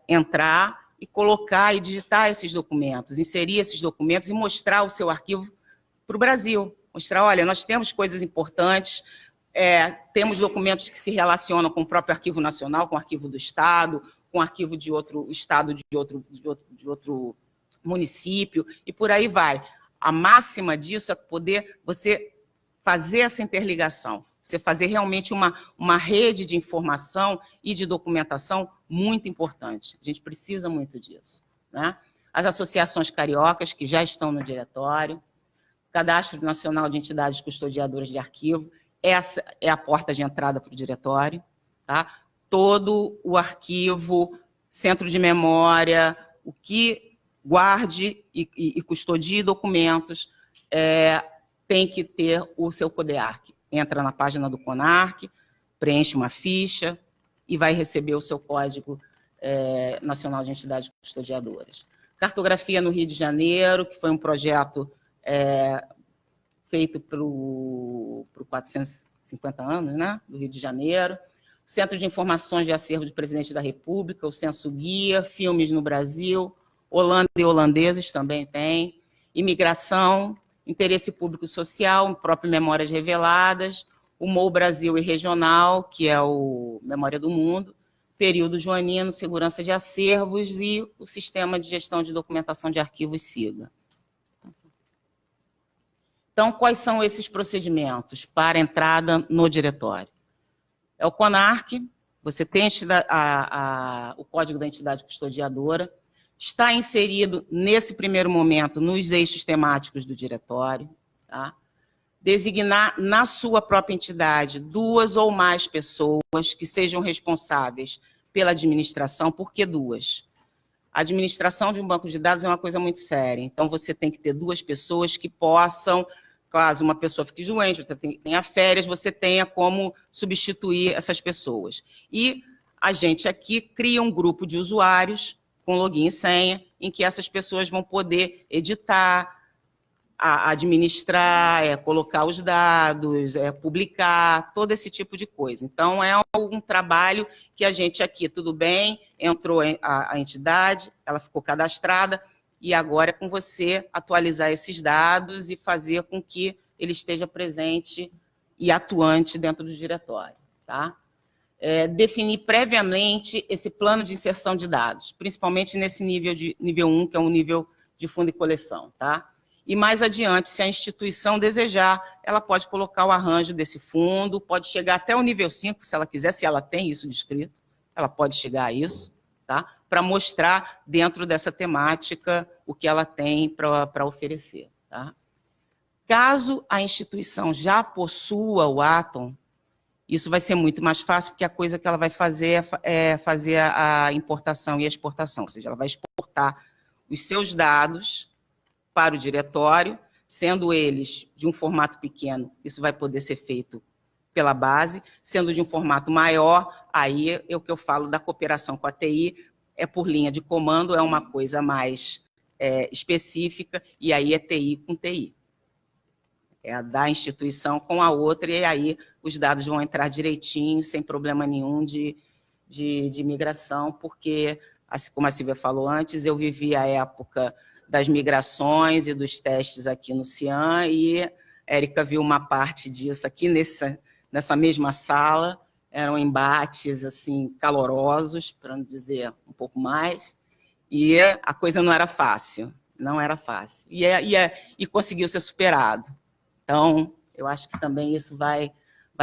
entrar e colocar e digitar esses documentos, inserir esses documentos e mostrar o seu arquivo para o Brasil. Mostrar, olha, nós temos coisas importantes, temos documentos que se relacionam com o próprio Arquivo Nacional, com o Arquivo do Estado, com o arquivo de outro estado, de outro município, e por aí vai. A máxima disso é poder você fazer essa interligação, você fazer realmente uma rede de informação e de documentação muito importante. A gente precisa muito disso, né? As associações cariocas, que já estão no diretório, Cadastro Nacional de Entidades Custodiadoras de Arquivo, essa é a porta de entrada para o diretório, tá? Todo o arquivo, centro de memória, o que guarde e custodie documentos, tem que ter o seu CODEARC. Entra na página do CONARC, preenche uma ficha e vai receber o seu Código Nacional de Entidades Custodiadoras. Cartografia no Rio de Janeiro, que foi um projeto feito para o 450 anos, né, do Rio de Janeiro. Centro de Informações de Acervo de Presidente da República, o Censo Guia, Filmes no Brasil, Holanda e holandeses também tem, imigração, interesse público social, o próprio Memórias Reveladas, o MOU Brasil e Regional, que é o Memória do Mundo, período joanino, segurança de acervos e o Sistema de Gestão de Documentação de Arquivos, SIGA. Então, quais são esses procedimentos para entrada no diretório? É o CONARC, você tem o Código da Entidade Custodiadora, está inserido, nesse primeiro momento, nos eixos temáticos do diretório, tá? Designar na sua própria entidade 2 ou mais pessoas que sejam responsáveis pela administração. Por que 2? A administração de um banco de dados é uma coisa muito séria, então você tem que ter 2 pessoas que possam, caso uma pessoa fique doente, você tenha férias, você tenha como substituir essas pessoas. E a gente aqui cria um grupo de usuários com login e senha, em que essas pessoas vão poder editar, administrar, colocar os dados, publicar, todo esse tipo de coisa. Então, é um trabalho que a gente aqui, tudo bem, entrou a entidade, ela ficou cadastrada, e agora é com você atualizar esses dados e fazer com que ele esteja presente e atuante dentro do diretório, tá? Definir previamente esse plano de inserção de dados, principalmente nesse nível 1, que é um nível de fundo e coleção, tá? E mais adiante, se a instituição desejar, ela pode colocar o arranjo desse fundo, pode chegar até o nível 5, se ela quiser, se ela tem isso descrito, ela pode chegar a isso, tá? Para mostrar dentro dessa temática o que ela tem para oferecer, tá? Caso a instituição já possua o Atom, isso vai ser muito mais fácil, porque a coisa que ela vai fazer é fazer a importação e a exportação, ou seja, ela vai exportar os seus dados para o diretório, sendo eles de um formato pequeno, isso vai poder ser feito pela base, sendo de um formato maior, aí é o que eu falo da cooperação com a TI, é por linha de comando, é uma coisa mais específica, e aí é TI com TI. É a da instituição com a outra, e aí os dados vão entrar direitinho, sem problema nenhum de migração, porque, como a Silvia falou antes, eu vivi a época das migrações e dos testes aqui no CIAN, e Érica viu uma parte disso aqui nessa mesma sala, eram embates assim calorosos, para não dizer um pouco mais, e a coisa não era fácil, não era fácil. E conseguiu ser superado. Então, eu acho que também isso vai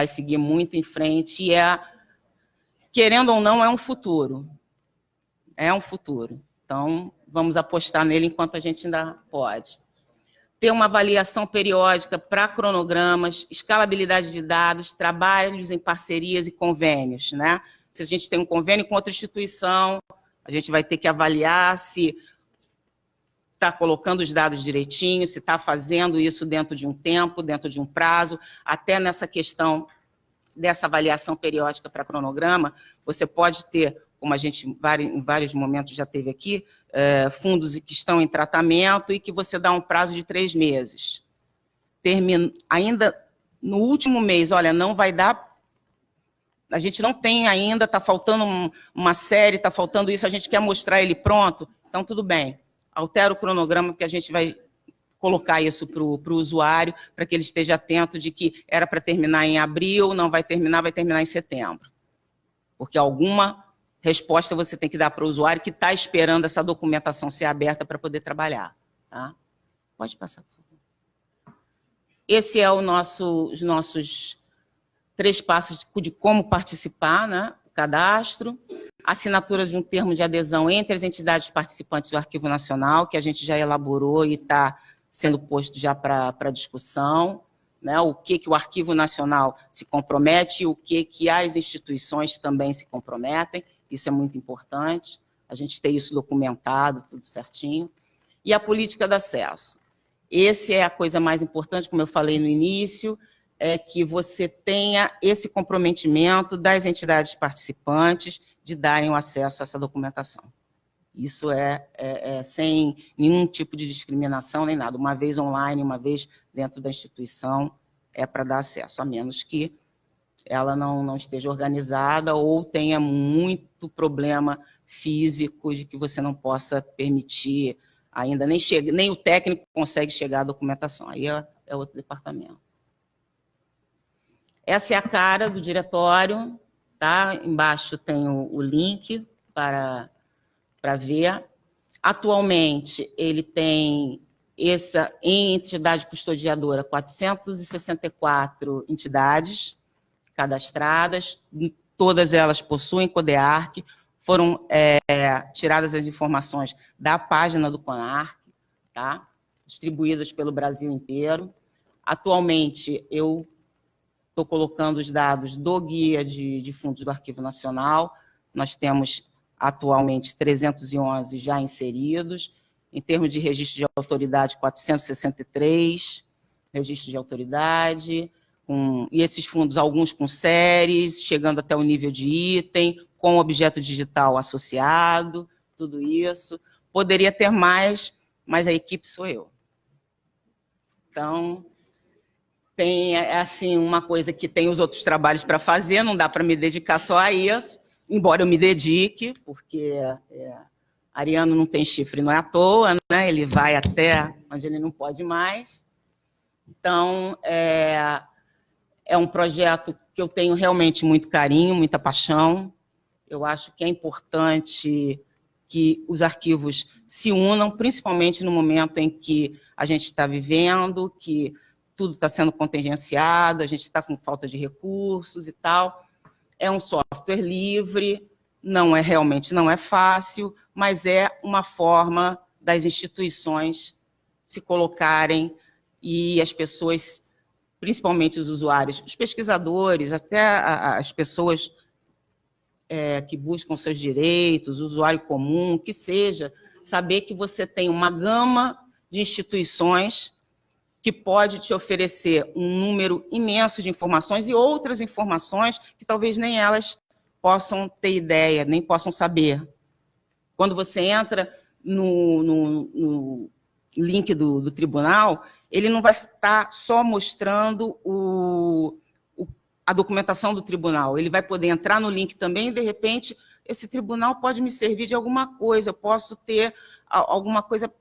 seguir muito em frente, e querendo ou não, é um futuro. É um futuro. Então, vamos apostar nele enquanto a gente ainda pode. Ter uma avaliação periódica para cronogramas, escalabilidade de dados, trabalhos em parcerias e convênios, né? Se a gente tem um convênio com outra instituição, a gente vai ter que avaliar se está colocando os dados direitinho, se está fazendo isso dentro de um tempo, dentro de um prazo, até nessa questão dessa avaliação periódica para cronograma, você pode ter, como a gente em vários momentos já teve aqui, fundos que estão em tratamento e que você dá um prazo de 3 meses. Ainda no último mês, olha, não vai dar, a gente não tem ainda, está faltando uma série, está faltando isso, a gente quer mostrar ele pronto, então tudo bem, altera o cronograma, porque a gente vai colocar isso para o usuário, para que ele esteja atento de que era para terminar em abril, não vai terminar em setembro. Porque alguma resposta você tem que dar para o usuário que está esperando essa documentação ser aberta para poder trabalhar. Tá? Pode passar, por favor. Esse é os nossos 3 passos de como participar, né? O cadastro, assinatura de um termo de adesão entre as entidades participantes do Arquivo Nacional, que a gente já elaborou e está sendo posto já para discussão, né? O que o Arquivo Nacional se compromete e o que as instituições também se comprometem. Isso é muito importante, a gente ter isso documentado, tudo certinho. E a política de acesso. Essa é a coisa mais importante, como eu falei no início, é que você tenha esse comprometimento das entidades participantes de darem o acesso a essa documentação. Isso sem nenhum tipo de discriminação nem nada. Uma vez online, uma vez dentro da instituição, é para dar acesso, a menos que ela não esteja organizada ou tenha muito problema físico de que você não possa permitir ainda, nem o técnico consegue chegar à documentação, aí é outro departamento. Essa é a cara do diretório, tá? Embaixo tem o link para ver. Atualmente, ele tem em entidade custodiadora 464 entidades cadastradas, todas elas possuem CODEARC, foram tiradas as informações da página do CONARC, tá? Distribuídas pelo Brasil inteiro. Atualmente, eu estou colocando os dados do guia de fundos do Arquivo Nacional, nós temos atualmente 311 já inseridos, em termos de registro de autoridade, 463 registros de autoridade, e esses fundos, alguns com séries, chegando até o nível de item, com objeto digital associado, tudo isso. Poderia ter mais, mas a equipe sou eu. Então, tem assim, uma coisa que tem os outros trabalhos para fazer, não dá para me dedicar só a isso, embora eu me dedique, porque Ariano não tem chifre, não é à toa, né? Ele vai até onde ele não pode mais. Então, é um projeto que eu tenho realmente muito carinho, muita paixão. Eu acho que é importante que os arquivos se unam, principalmente no momento em que a gente está vivendo, que tudo está sendo contingenciado, a gente está com falta de recursos e tal. É um software livre, realmente não é fácil, mas é uma forma das instituições se colocarem e as pessoas, principalmente os usuários, os pesquisadores, até as pessoas que buscam seus direitos, o usuário comum, que seja, saber que você tem uma gama de instituições que pode te oferecer um número imenso de informações e outras informações que talvez nem elas possam ter ideia, nem possam saber. Quando você entra no link do tribunal, ele não vai estar só mostrando a documentação do tribunal, ele vai poder entrar no link também e, de repente, esse tribunal pode me servir de alguma coisa, eu posso ter alguma coisa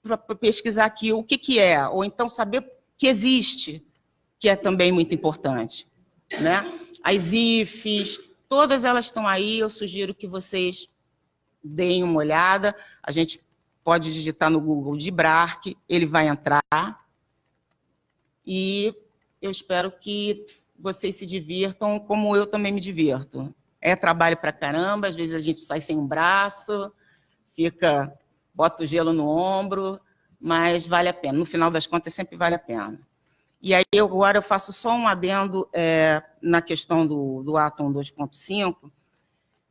para pesquisar aqui o que é, ou então saber que existe, que é também muito importante, né? as IFs, todas elas estão aí, eu sugiro que vocês deem uma olhada. A gente pode digitar no Google DIBRARC, ele vai entrar. E eu espero que vocês se divirtam como eu também me divirto. É trabalho pra caramba, às vezes a gente sai sem um braço, bota o gelo no ombro, mas vale a pena. No final das contas, sempre vale a pena. E aí, agora eu faço só um adendo na questão do Atom 2.5,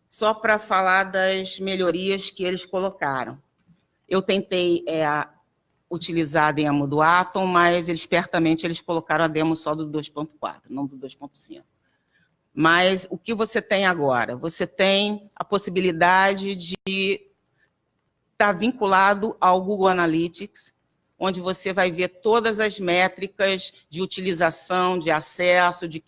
só para falar das melhorias que eles colocaram. Eu tentei utilizar a demo do Atom, mas espertamente eles colocaram a demo só do 2.4, não do 2.5. Mas o que você tem agora? Você tem a possibilidade de estar vinculado ao Google Analytics, onde você vai ver todas as métricas de utilização, de acesso, de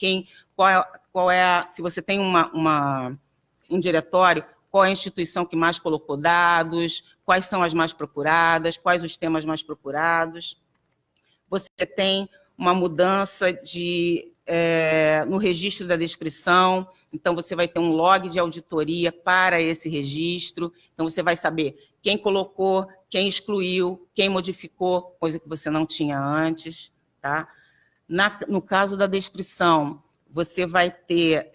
se você tem um diretório, qual é a instituição que mais colocou dados, quais são as mais procuradas, quais os temas mais procurados. Você tem uma mudança no registro da descrição, então você vai ter um log de auditoria para esse registro, então você vai saber quem colocou, quem excluiu, quem modificou, coisa que você não tinha antes. Tá? No caso da descrição, você vai ter...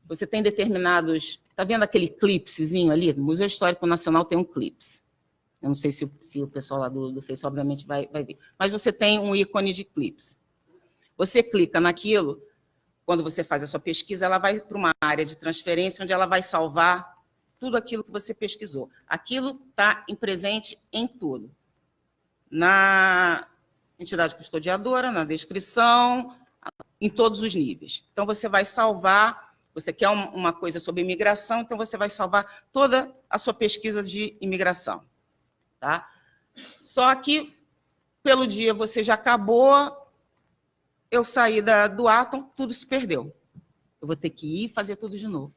você tem determinados... Está vendo aquele clipsezinho ali? No Museu Histórico Nacional tem um clipse. Eu não sei se o pessoal lá do Face, obviamente, vai ver. Mas você tem um ícone de clipse. Você clica naquilo, quando você faz a sua pesquisa, ela vai para uma área de transferência, onde ela vai salvar tudo aquilo que você pesquisou. Aquilo está presente em tudo. Na entidade custodiadora, na descrição, em todos os níveis. Então, você vai salvar... Você quer uma coisa sobre imigração, então você vai salvar toda a sua pesquisa de imigração. Tá? Só que, pelo dia, você já acabou, eu saí do Atom, tudo se perdeu. Eu vou ter que ir fazer tudo de novo.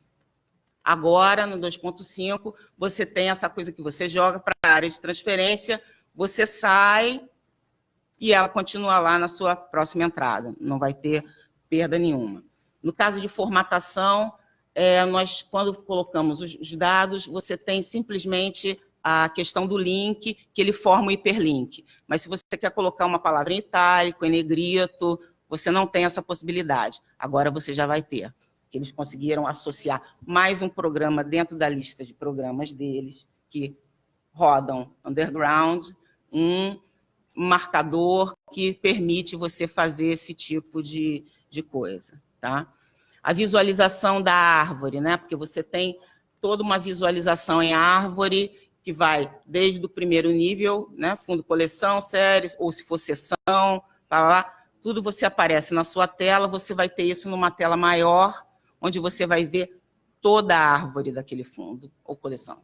Agora, no 2.5, você tem essa coisa que você joga para a área de transferência, você sai e ela continua lá na sua próxima entrada. Não vai ter perda nenhuma. No caso de formatação, nós, quando colocamos os dados, você tem simplesmente a questão do link, que ele forma o hiperlink. Mas se você quer colocar uma palavra em itálico, em negrito, você não tem essa possibilidade. Agora você já vai ter. Eles conseguiram associar mais um programa dentro da lista de programas deles, que rodam underground, um marcador que permite você fazer esse tipo de coisa. Tá? A visualização da árvore, né? Porque você tem toda uma visualização em árvore que vai desde o primeiro nível, né? Fundo, coleção, séries, ou se for seção, tudo você aparece na sua tela, você vai ter isso numa tela maior, onde você vai ver toda a árvore daquele fundo ou coleção.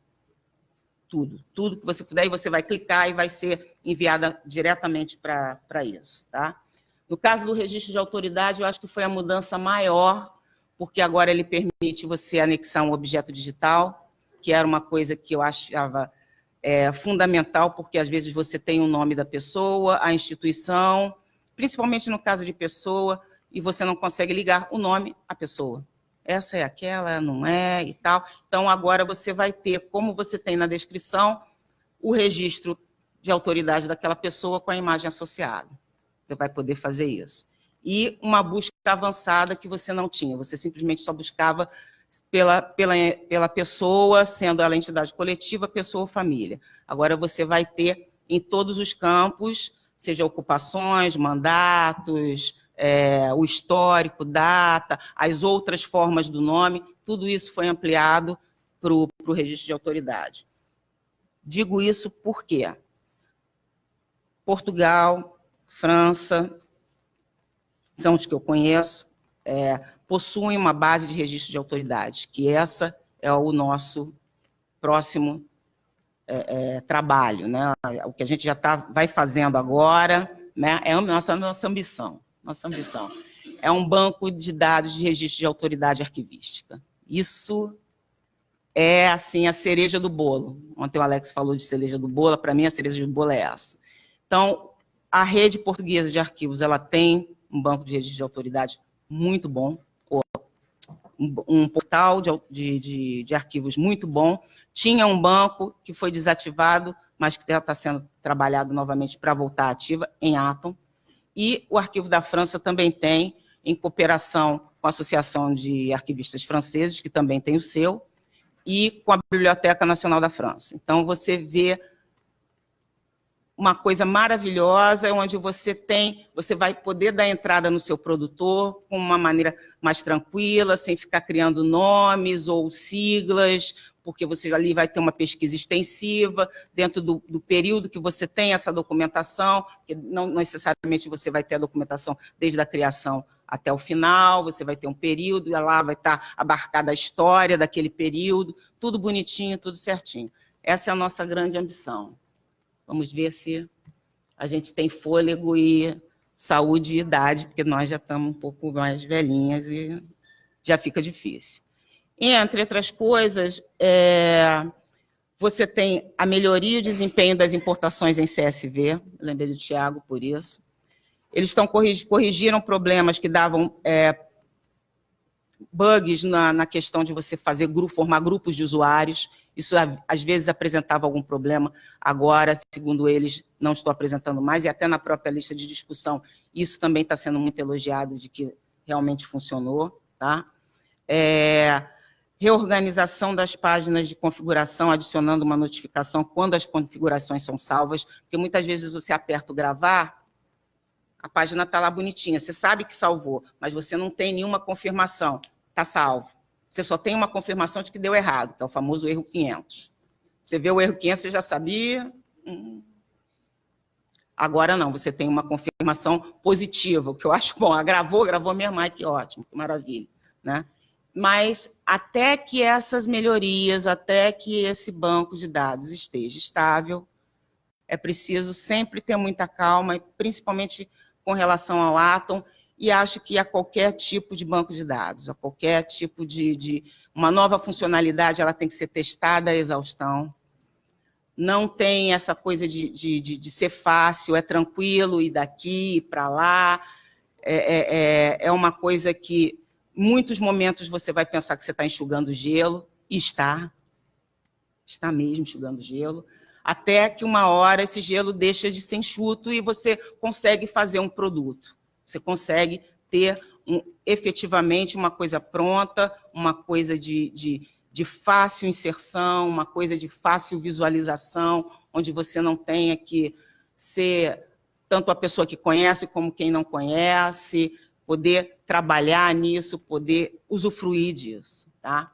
Tudo que você puder, e você vai clicar e vai ser enviada diretamente para isso. Tá? No caso do registro de autoridade, eu acho que foi a mudança maior, porque agora ele permite você anexar um objeto digital, que era uma coisa que eu achava fundamental, porque às vezes você tem o nome da pessoa, a instituição, principalmente no caso de pessoa, e você não consegue ligar o nome à pessoa. Essa é aquela, não é, e tal. Então, agora você vai ter, como você tem na descrição, o registro de autoridade daquela pessoa com a imagem associada. Você vai poder fazer isso. E uma busca avançada que você não tinha. Você simplesmente só buscava pela pessoa, sendo ela entidade coletiva, pessoa ou família. Agora você vai ter em todos os campos, seja ocupações, mandatos, o histórico, data, as outras formas do nome, tudo isso foi ampliado para o registro de autoridade. Digo isso porque Portugal, França, são os que eu conheço, possuem uma base de registro de autoridade, que essa é o nosso próximo trabalho, né? O que a gente já vai fazendo agora, né? É a nossa ambição. Nossa ambição. É um banco de dados de registro de autoridade arquivística. Isso é, assim, a cereja do bolo. Ontem o Alex falou de cereja do bolo, para mim a cereja do bolo é essa. Então, a rede portuguesa de arquivos, ela tem um banco de registro de autoridade muito bom, um portal de arquivos muito bom, tinha um banco que foi desativado, mas que já está sendo trabalhado novamente para voltar ativa, em Atom, e o Arquivo da França também tem, em cooperação com a Associação de Arquivistas Franceses, que também tem o seu, e com a Biblioteca Nacional da França. Então, você vê uma coisa maravilhosa, onde você vai poder dar entrada no seu produtor com uma maneira mais tranquila, sem ficar criando nomes ou siglas, porque você ali vai ter uma pesquisa extensiva, dentro do período que você tem essa documentação, que não necessariamente você vai ter a documentação desde a criação até o final, você vai ter um período, e lá vai estar abarcada a história daquele período, tudo bonitinho, tudo certinho. Essa é a nossa grande ambição. Vamos ver se a gente tem fôlego e saúde e idade, porque nós já estamos um pouco mais velhinhas e já fica difícil. Entre outras coisas, você tem a melhoria e o desempenho das importações em CSV, lembrei do Tiago por isso. Eles corrigiram problemas que davam bugs na questão de você formar grupos de usuários. Isso, às vezes, apresentava algum problema. Agora, segundo eles, não estou apresentando mais, e até na própria lista de discussão, isso também está sendo muito elogiado, de que realmente funcionou. Tá? Reorganização das páginas de configuração, adicionando uma notificação quando as configurações são salvas, porque muitas vezes você aperta o gravar, a página está lá bonitinha, você sabe que salvou, mas você não tem nenhuma confirmação, está salvo. Você só tem uma confirmação de que deu errado, que é o famoso erro 500. Você vê o erro 500, você já sabia. Agora não, você tem uma confirmação positiva, o que eu acho bom. Gravou mesmo, ai, que ótimo, que maravilha. Né? Mas até que essas melhorias, até que esse banco de dados esteja estável, é preciso sempre ter muita calma, principalmente com relação ao Atom, e acho que a qualquer tipo de banco de dados, a qualquer tipo de uma nova funcionalidade, ela tem que ser testada à exaustão. Não tem essa coisa de ser fácil, é tranquilo, ir daqui, ir para lá. É uma coisa que, em muitos momentos, você vai pensar que você está enxugando gelo, e está mesmo enxugando gelo, até que uma hora esse gelo deixa de ser enxuto e você consegue fazer um produto. Você consegue ter efetivamente uma coisa pronta, uma coisa de fácil inserção, uma coisa de fácil visualização, onde você não tenha que ser tanto a pessoa que conhece como quem não conhece, poder trabalhar nisso, poder usufruir disso. Tá?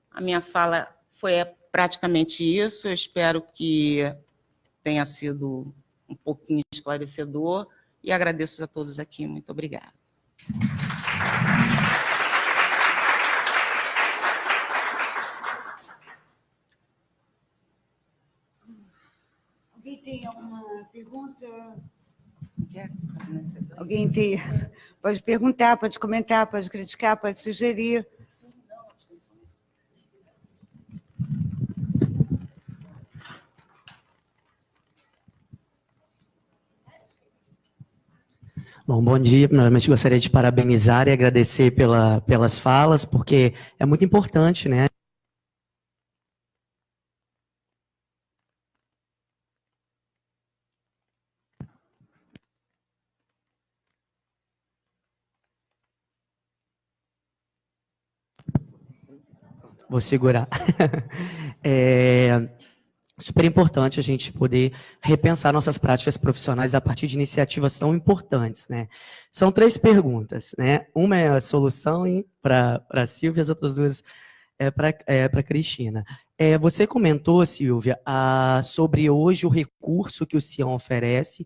A minha fala foi praticamente isso. Eu espero que tenha sido um pouquinho esclarecedor e agradeço a todos aqui. Muito obrigada. Alguém tem alguma pergunta? Alguém tem? Pode perguntar, pode comentar, pode criticar, pode sugerir. Bom dia. Primeiramente, gostaria de parabenizar e agradecer pelas falas, porque é muito importante, né? Vou segurar. Super importante a gente poder repensar nossas práticas profissionais a partir de iniciativas tão importantes, né? São 3 perguntas, né? Uma é a solução para a Silvia, as outras 2 para a Cristina. Você comentou, Silvia, sobre hoje o recurso que o CIAN oferece,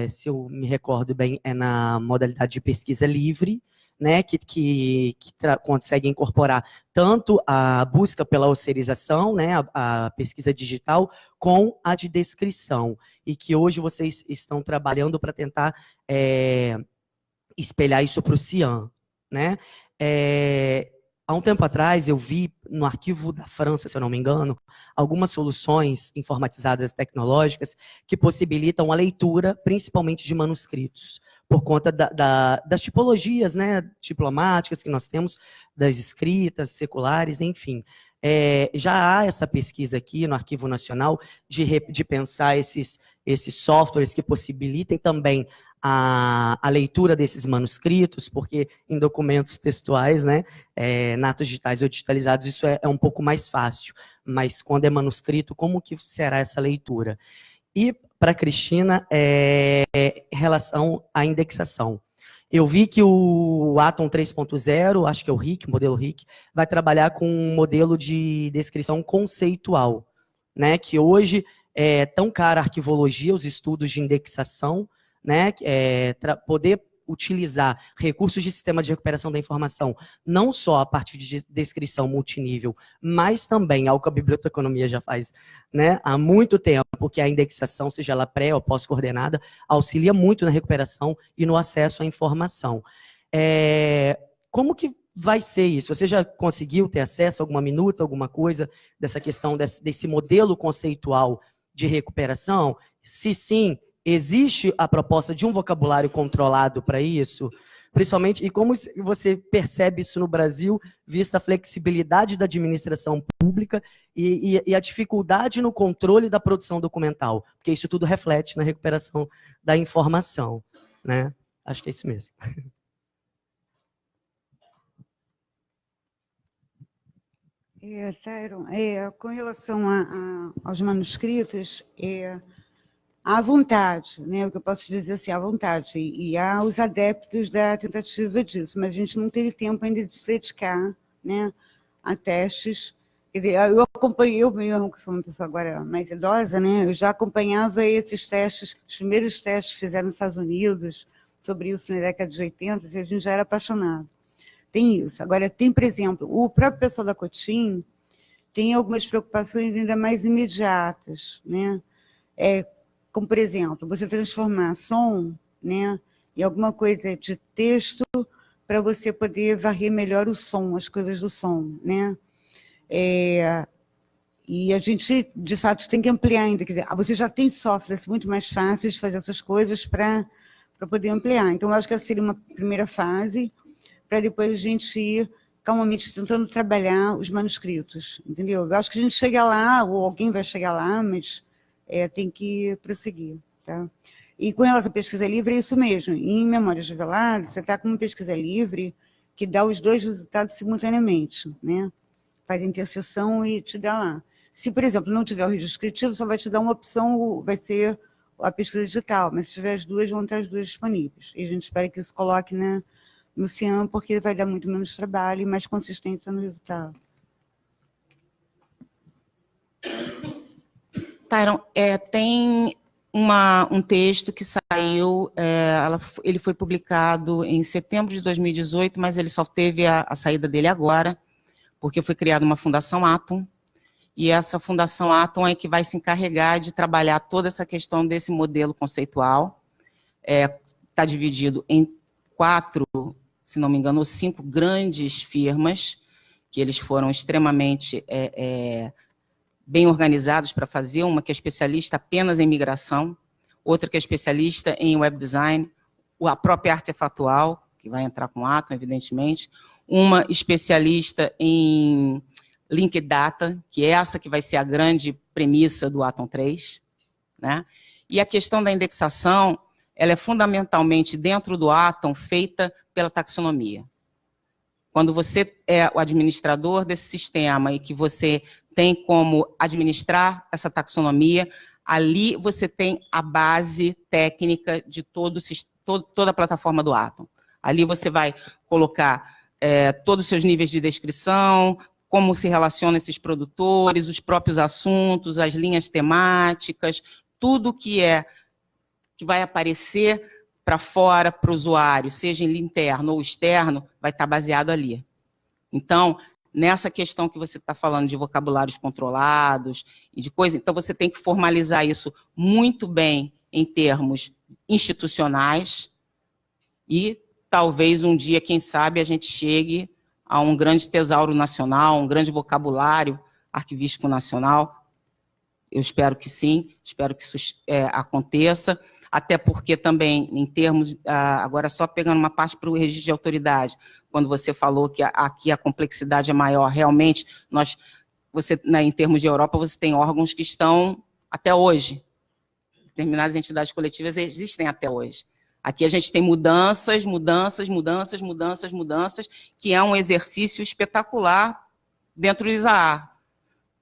se eu me recordo bem, é na modalidade de pesquisa livre, né, que consegue incorporar tanto a busca pela osserização, né, a pesquisa digital, com a de descrição, e que hoje vocês estão trabalhando para tentar espelhar isso para o CIAN, né? há um tempo atrás, eu vi no arquivo da França, se eu não me engano, algumas soluções informatizadas tecnológicas que possibilitam a leitura, principalmente de manuscritos, por conta das tipologias, né, diplomáticas que nós temos, das escritas, seculares, enfim. Já há essa pesquisa aqui no Arquivo Nacional de pensar esses softwares que possibilitem também a leitura desses manuscritos, porque em documentos textuais, né, natos digitais ou digitalizados, isso é um pouco mais fácil. Mas quando é manuscrito, como que será essa leitura? E para a Cristina, em relação à indexação. Eu vi que o Atom 3.0, acho que é o RIC, modelo RIC, vai trabalhar com um modelo de descrição conceitual, né, que hoje é tão cara a arquivologia, os estudos de indexação, né, poder utilizar recursos de sistema de recuperação da informação, não só a partir de descrição multinível, mas também, algo que a biblioteconomia já faz, né, há muito tempo, porque a indexação, seja ela pré ou pós-coordenada, auxilia muito na recuperação e no acesso à informação. Como que vai ser isso? Você já conseguiu ter acesso a alguma minuta, alguma coisa dessa questão desse modelo conceitual de recuperação? Se sim, existe a proposta de um vocabulário controlado para isso? Principalmente, e como você percebe isso no Brasil, vista a flexibilidade da administração pública e a dificuldade no controle da produção documental? Porque isso tudo reflete na recuperação da informação, né? Acho que é isso mesmo. Tyron, com relação aos manuscritos, há vontade, né? O que eu posso dizer assim, há vontade, e há os adeptos da tentativa disso, mas a gente não teve tempo ainda de se dedicar, né, a testes. Quer dizer, eu acompanhei, eu mesmo, que sou uma pessoa agora mais idosa, né, eu já acompanhava esses testes, os primeiros testes que fizeram nos Estados Unidos sobre isso na década de 80, e a gente já era apaixonado. Tem isso. Agora, tem, por exemplo, o próprio pessoal da Cotim tem algumas preocupações ainda mais imediatas, né? Como, por exemplo, você transformar som, né, em alguma coisa de texto para você poder varrer melhor o som, as coisas do som, né? E a gente, de fato, tem que ampliar ainda. Quer dizer, você já tem softwares muito mais fáceis de fazer essas coisas para poder ampliar. Então, eu acho que essa seria uma primeira fase, para depois a gente ir calmamente tentando trabalhar os manuscritos, entendeu? Eu acho que a gente chega lá, ou alguém vai chegar lá, mas tem que prosseguir, tá? E com relação à pesquisa livre, é isso mesmo. Em Memórias Reveladas, você está com uma pesquisa livre que dá os dois resultados simultaneamente, né? Faz a interseção e te dá lá. Se, por exemplo, não tiver o registro descritivo, só vai te dar uma opção, vai ser a pesquisa digital, mas se tiver as duas, vão estar as duas disponíveis. E a gente espera que isso coloque no CIAM, porque vai dar muito menos trabalho e mais consistência no resultado. Tyron, tem um texto que saiu, ele foi publicado em setembro de 2018, mas ele só teve a saída dele agora, porque foi criada uma Fundação Atom, e essa Fundação Atom é que vai se encarregar de trabalhar toda essa questão desse modelo conceitual. Está dividido em 4, se não me engano, ou 5 grandes firmas, que eles foram extremamente bem organizados para fazer, uma que é especialista apenas em migração, outra que é especialista em web design, a própria Artefatual, que vai entrar com Atom, evidentemente, uma especialista em Linked Data, que é essa que vai ser a grande premissa do Atom 3, né? E a questão da indexação, ela é fundamentalmente dentro do Atom feita pela taxonomia. Quando você é o administrador desse sistema e que você tem como administrar essa taxonomia, ali você tem a base técnica de toda a plataforma do Atom. Ali você vai colocar todos os seus níveis de descrição, como se relacionam esses produtores, os próprios assuntos, as linhas temáticas, tudo que vai aparecer para fora, para o usuário, seja interno ou externo, vai estar baseado ali. Então, nessa questão que você está falando de vocabulários controlados e de coisa, então você tem que formalizar isso muito bem em termos institucionais e talvez um dia, quem sabe, a gente chegue a um grande tesouro nacional, um grande vocabulário arquivístico nacional. Eu espero que sim, espero que isso aconteça, até porque também, em termos, agora só pegando uma parte para o registro de autoridade, quando você falou que aqui a complexidade é maior, realmente, em termos de Europa, você tem órgãos que estão até hoje, determinadas entidades coletivas existem até hoje. Aqui a gente tem mudanças, que é um exercício espetacular dentro do ISAA,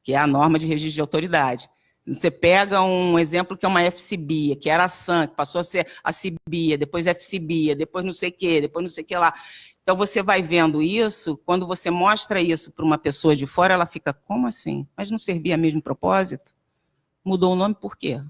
que é a norma de registro de autoridade. Você pega um exemplo que é uma FCBIA, que era a SAN, que passou a ser a CIBIA, depois FCBIA, depois não sei o quê, depois não sei o que lá. Então, você vai vendo isso, quando você mostra isso para uma pessoa de fora, ela fica, como assim? Mas não servia o mesmo propósito? Mudou o nome por quê?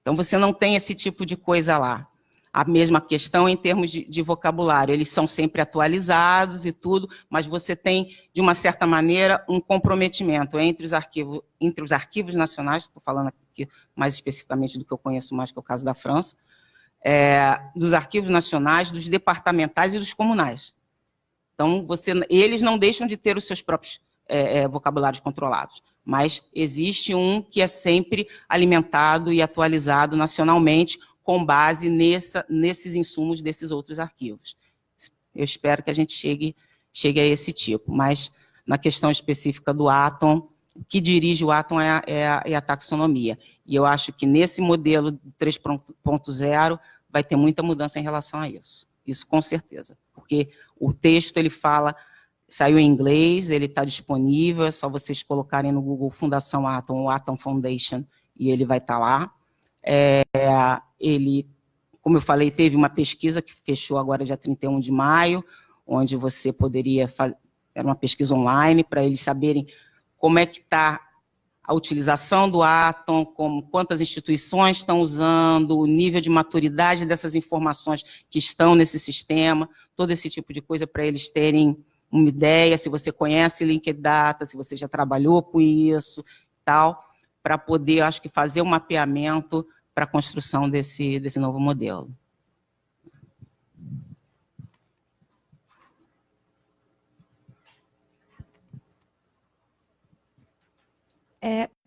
Então, você não tem esse tipo de coisa lá. A mesma questão em termos de vocabulário. Eles são sempre atualizados e tudo, mas você tem, de uma certa maneira, um comprometimento entre os arquivos nacionais, estou falando aqui mais especificamente do que eu conheço mais, que é o caso da França, dos arquivos nacionais, dos departamentais e dos comunais. Então, eles não deixam de ter os seus próprios vocabulários controlados, mas existe um que é sempre alimentado e atualizado nacionalmente, com base nesses insumos desses outros arquivos. Eu espero que a gente chegue a esse tipo, mas na questão específica do Atom, o que dirige o Atom é a taxonomia. E eu acho que nesse modelo 3.0 vai ter muita mudança em relação a isso. Isso com certeza, porque o texto ele fala, saiu em inglês, ele está disponível, é só vocês colocarem no Google Fundação Atom, ou Atom Foundation, e ele vai estar lá. Ele, como eu falei, teve uma pesquisa que fechou agora dia 31 de maio, onde você poderia fazer, era uma pesquisa online, para eles saberem como é que está a utilização do Atom, quantas instituições estão usando, o nível de maturidade dessas informações que estão nesse sistema, todo esse tipo de coisa para eles terem uma ideia, se você conhece Linked Data, se você já trabalhou com isso, tal, para poder, acho que, fazer um mapeamento para a construção desse novo modelo.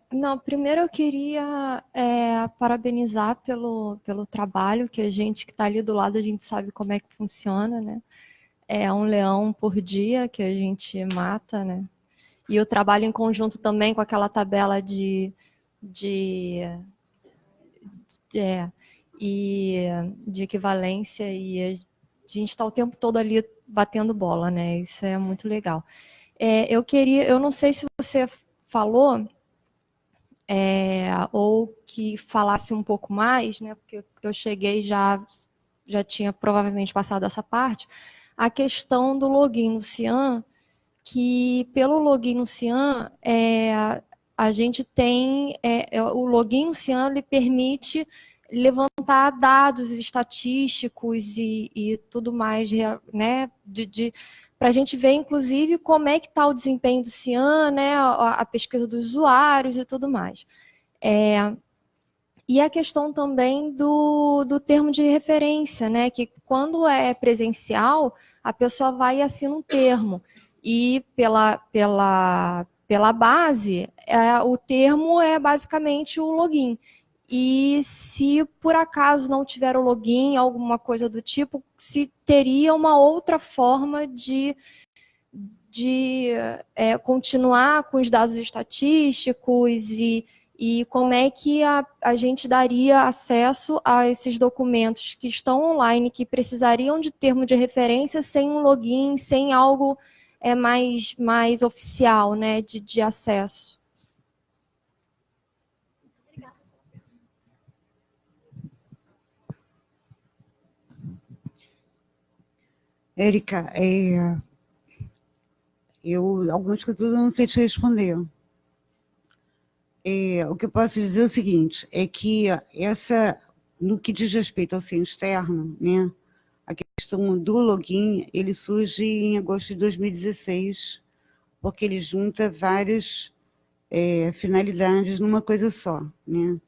Não, primeiro eu queria parabenizar pelo trabalho, que a gente que está ali do lado, a gente sabe como é que funciona, né? É um leão por dia que a gente mata, né? E o trabalho em conjunto também com aquela tabela de equivalência, e a gente está o tempo todo ali batendo bola, né? Isso é muito legal. Eu não sei se você falou, ou que falasse um pouco mais, né? Porque eu cheguei já tinha provavelmente passado essa parte, a questão do login no Cian, que pelo login no Cian, a gente tem, o login no Cian lhe permite levantar dados estatísticos e tudo mais, né, para a gente ver, inclusive, como é que está o desempenho do Cian, né, a pesquisa dos usuários e tudo mais. E a questão também do termo de referência, né, que quando é presencial, a pessoa vai e assina um termo, e pela base, o termo é basicamente o login. E se por acaso não tiver o login, alguma coisa do tipo, se teria uma outra forma de continuar com os dados estatísticos e como é que a gente daria acesso a esses documentos que estão online, que precisariam de termo de referência, sem um login, sem algo mais oficial, né, de acesso. Érica, algumas coisas eu não sei te responder. O que eu posso dizer é o seguinte, é que no que diz respeito ao Cian externo, né, a questão do login, ele surge em agosto de 2016, porque ele junta várias finalidades numa coisa só, né,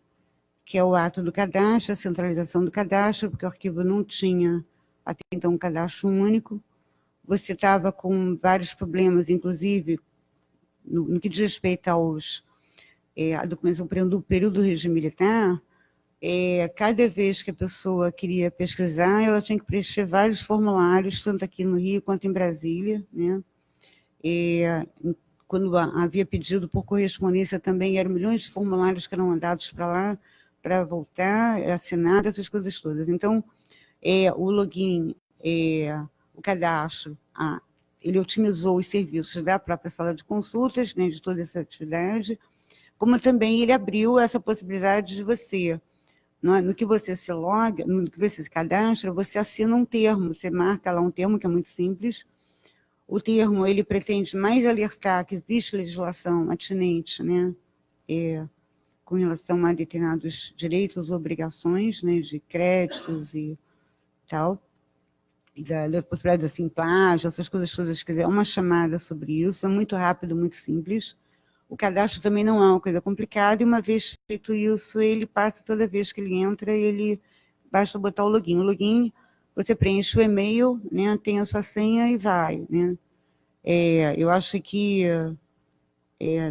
que é o ato do cadastro, a centralização do cadastro, porque o arquivo não tinha até então um cadastro único. você estava com vários problemas, inclusive no que diz respeito à documentação do período do regime militar, cada vez que a pessoa queria pesquisar, ela tinha que preencher vários formulários, tanto aqui no Rio quanto em Brasília, né? Quando havia pedido por correspondência também, eram milhões de formulários que eram mandados para lá, para voltar, assinar, essas coisas todas. Então, o login, o cadastro, ele otimizou os serviços da própria sala de consultas, né, de toda essa atividade, como também ele abriu essa possibilidade de você, no que você se loga, no que você se cadastra, você assina um termo, você marca lá um termo que é muito simples. O termo, ele pretende mais alertar que existe legislação atinente, né, com relação a determinados direitos ou obrigações, né, de créditos e tal, e da possibilidade assim, plágio, essas coisas todas, quer dizer, é uma chamada sobre isso, é muito rápido, muito simples. O cadastro também não é uma coisa complicada, e uma vez feito isso, ele passa toda vez que ele entra, basta botar o login. O login, você preenche o e-mail, né, tem a sua senha e vai, né. Eu acho que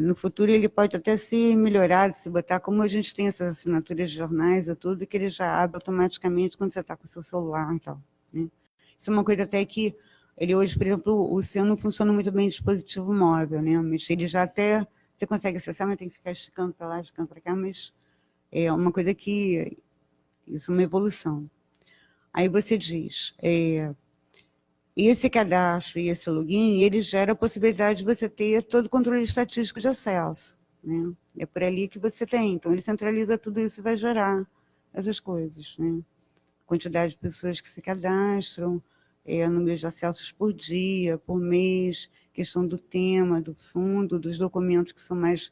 no futuro ele pode até ser melhorado, se botar, como a gente tem essas assinaturas de jornais e tudo, que ele já abre automaticamente quando você está com o seu celular e tal, né. Isso é uma coisa até que ele hoje, por exemplo, o seu não funciona muito bem em dispositivo móvel, né, mas ele já até, você consegue acessar, mas tem que ficar esticando para lá, esticando para cá, mas é uma coisa que, isso é uma evolução. Aí você diz, esse cadastro e esse login, ele gera a possibilidade de você ter todo o controle estatístico de acesso, né? É por ali que você tem. Então, ele centraliza tudo isso e vai gerar essas coisas, né? Quantidade de pessoas que se cadastram, número de acessos por dia, por mês, questão do tema, do fundo, dos documentos que são mais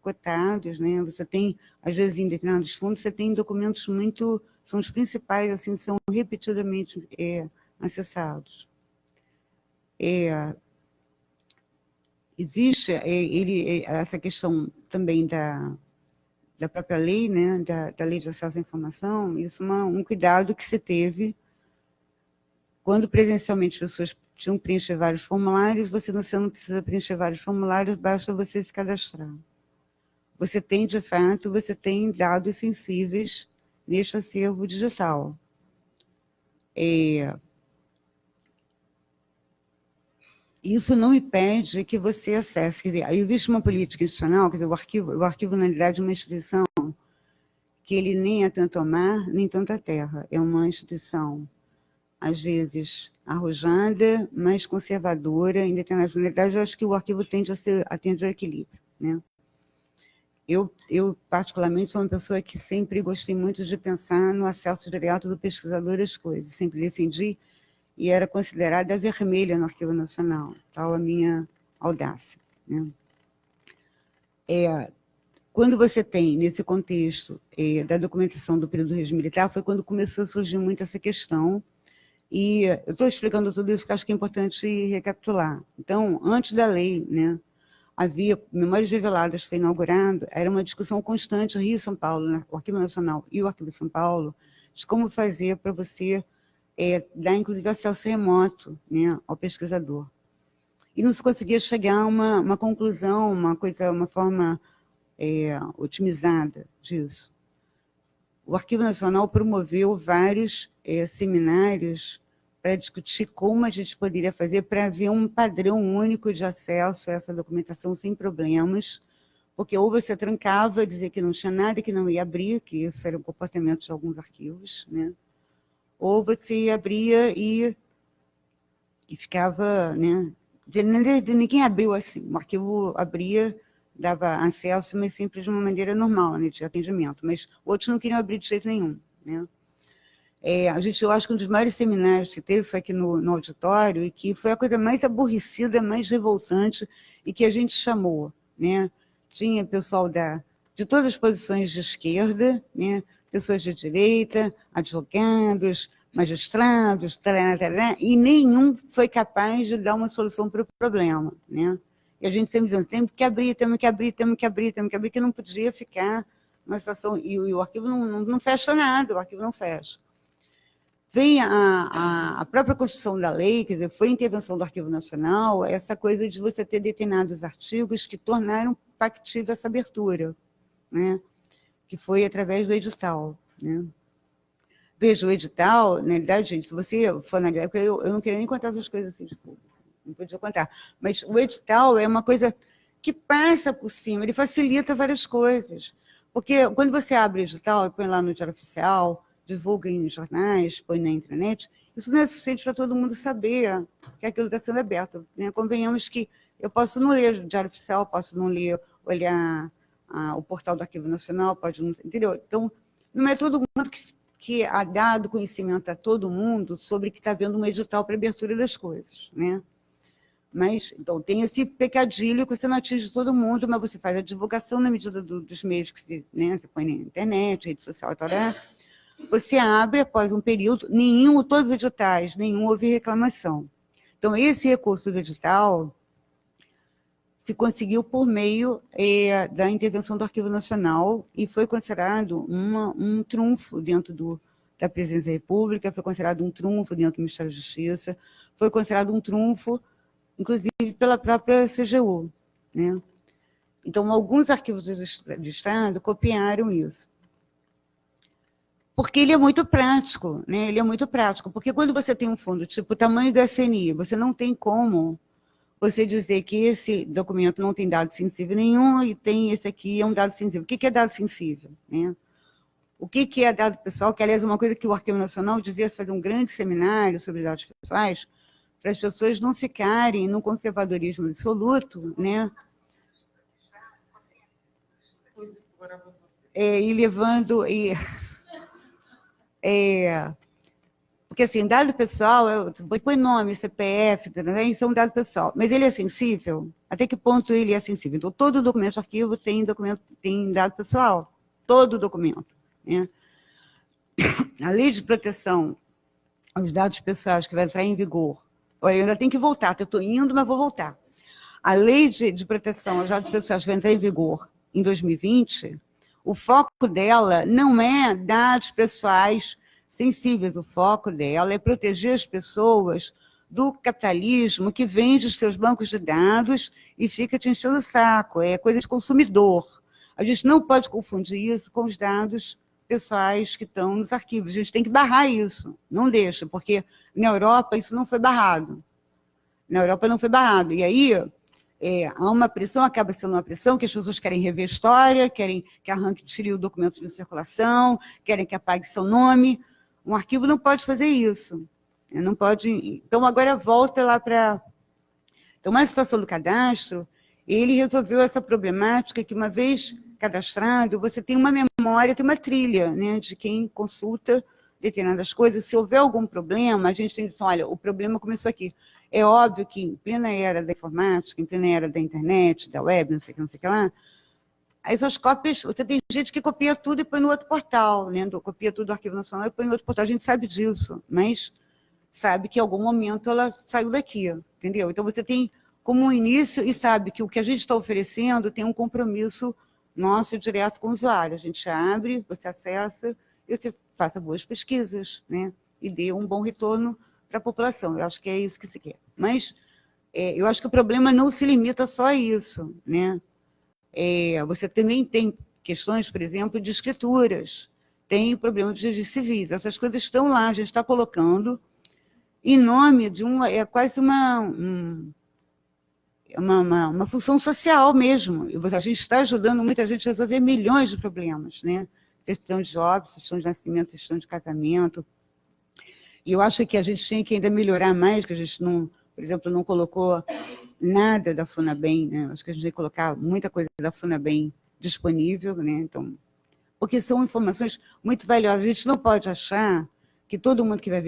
cotados, né? Você tem, às vezes, em determinados fundos, você tem documentos muito, são os principais, assim, são repetidamente acessados. Existe essa questão também da própria lei, né, da lei de acesso à informação, isso é um cuidado que se teve quando presencialmente as pessoas tinham que preencher vários formulários, você não precisa preencher vários formulários, basta você se cadastrar. Você tem, de fato, você tem dados sensíveis neste acervo digital. Isso não impede que você acesse. Quer dizer, existe uma política institucional, quer dizer, o arquivo, na realidade, é uma instituição que ele nem é tanto ao mar, nem tanto à terra. É uma instituição, às vezes, arrojada, mais conservadora, em determinadas unidades. Eu acho que o arquivo tende a ter equilíbrio, né? Eu, particularmente, sou uma pessoa que sempre gostei muito de pensar no acesso direto do pesquisador às coisas. Sempre defendi e era considerada vermelha no Arquivo Nacional, tal a minha audácia, né? Quando você tem, nesse contexto da documentação do período do regime militar, foi quando começou a surgir muito essa questão, e eu estou explicando tudo isso que acho que é importante recapitular. Então, antes da lei, né, havia, Memórias Reveladas foi inaugurado, era uma discussão constante, Rio e São Paulo, né, o Arquivo Nacional e o Arquivo de São Paulo, de como fazer para você dar, inclusive, acesso remoto, né, ao pesquisador. E não se conseguia chegar a uma conclusão, uma forma otimizada disso. O Arquivo Nacional promoveu vários seminários para discutir como a gente poderia fazer para haver um padrão único de acesso a essa documentação sem problemas, porque ou você trancava, dizia que não tinha nada, que não ia abrir, que isso era o comportamento de alguns arquivos, né? Ou você abria e ficava, né? Ninguém abriu assim, o arquivo abria, dava acesso, mas sempre de uma maneira normal, né, de atendimento, mas outros não queriam abrir de jeito nenhum, né? Eu acho que um dos maiores seminários que teve foi aqui no auditório, e que foi a coisa mais aborrecida, mais revoltante, e que a gente chamou, né? Tinha pessoal de todas as posições de esquerda, né? Pessoas de direita, advogados, magistrados, tarará, e nenhum foi capaz de dar uma solução para o problema, né? E a gente sempre dizendo, temos que abrir, que não podia ficar numa situação, e o arquivo não fecha nada, o arquivo não fecha. vem a própria construção da lei, quer dizer, foi intervenção do Arquivo Nacional, essa coisa de você ter determinados artigos que tornaram factível essa abertura, né? Que foi através do edital, né? Veja, o edital, na realidade, gente, se você for analisar, porque eu não queria nem contar essas coisas assim, tipo, não podia contar, mas o edital é uma coisa que passa por cima, ele facilita várias coisas, porque quando você abre o edital, põe lá no Diário Oficial, divulga em jornais, põe na internet, isso não é suficiente para todo mundo saber que aquilo está sendo aberto, né? Convenhamos que eu posso não ler o Diário Oficial, posso não ler, olhar o portal do Arquivo Nacional, pode não, entendeu? Então, não é todo mundo que há dado conhecimento a todo mundo sobre que está havendo um edital para abertura das coisas, né? Mas, então, tem esse pecadilho que você não atinge todo mundo, mas você faz a divulgação na medida dos meios que você, né, você põe na internet, rede social e tal, né? Você abre após um período, todos os editais, nenhum houve reclamação. Então, esse recurso do edital se conseguiu por meio da intervenção do Arquivo Nacional e foi considerado um trunfo dentro da Presidência da República, foi considerado um trunfo dentro do Ministério da Justiça, foi considerado um trunfo, inclusive, pela própria CGU, né? Então, alguns arquivos do Estado copiaram isso. Porque ele é muito prático, né? Ele é muito prático, porque quando você tem um fundo tipo o tamanho do SNI, você não tem como você dizer que esse documento não tem dado sensível nenhum e tem esse aqui é um dado sensível. O que é dado sensível, né? O que é dado pessoal? Que, aliás, é uma coisa que o Arquivo Nacional devia fazer um grande seminário sobre dados pessoais, para as pessoas não ficarem no conservadorismo absoluto, né? E levando... porque, assim, dado pessoal, põe nome, CPF, isso é um dado pessoal, mas ele é sensível? Até que ponto ele é sensível? Então, todo documento de arquivo tem dado pessoal, todo documento, né? A lei de proteção aos dados pessoais, que vai entrar em vigor, olha, eu ainda tenho que voltar, eu estou indo, mas vou voltar. A lei de proteção aos dados pessoais que vai entrar em vigor em 2020, o foco dela não é dados pessoais sensíveis, o foco dela é proteger as pessoas do capitalismo que vende os seus bancos de dados e fica te enchendo o saco, é coisa de consumidor. A gente não pode confundir isso com os dados pessoais que estão nos arquivos, a gente tem que barrar isso, não deixa, porque na Europa isso não foi barrado. Na Europa não foi barrado, e aí há uma pressão, acaba sendo uma pressão, que as pessoas querem rever a história, querem que arranque, tire o documento de circulação, querem que apague seu nome. Um arquivo não pode fazer isso. Não pode... Então, agora volta lá para... Então, uma situação do cadastro, ele resolveu essa problemática que, uma vez cadastrado, você tem uma memória, tem uma trilha, né, de quem consulta determinadas coisas. Se houver algum problema, a gente tem que dizer, olha, o problema começou aqui. É óbvio que, em plena era da informática, em plena era da internet, da web, não sei o que lá, essas cópias, você tem gente que copia tudo e põe no outro portal, né? Copia tudo do Arquivo Nacional e põe no outro portal. A gente sabe disso, mas sabe que em algum momento ela saiu daqui, entendeu? Então, você tem como um início e sabe que o que a gente está oferecendo tem um compromisso nosso direto com o usuário. A gente abre, você acessa e você faça boas pesquisas, né? E dê um bom retorno para a população. Eu acho que é isso que se quer. Mas eu acho que o problema não se limita só a isso, né? Você também tem questões, por exemplo, de escrituras, tem o problema de registros civis. Essas coisas estão lá, a gente está colocando em nome de quase uma função social mesmo. A gente está ajudando muita gente a resolver milhões de problemas, né? Questão de óbito, questão de nascimento, questão de casamento. E eu acho que a gente tem que ainda melhorar mais, que a gente não, por exemplo, não colocou nada da FUNABEM, né? Acho que a gente tem que colocar muita coisa da FUNABEM disponível, né? Então, porque são informações muito valiosas. A gente não pode achar que todo mundo que vai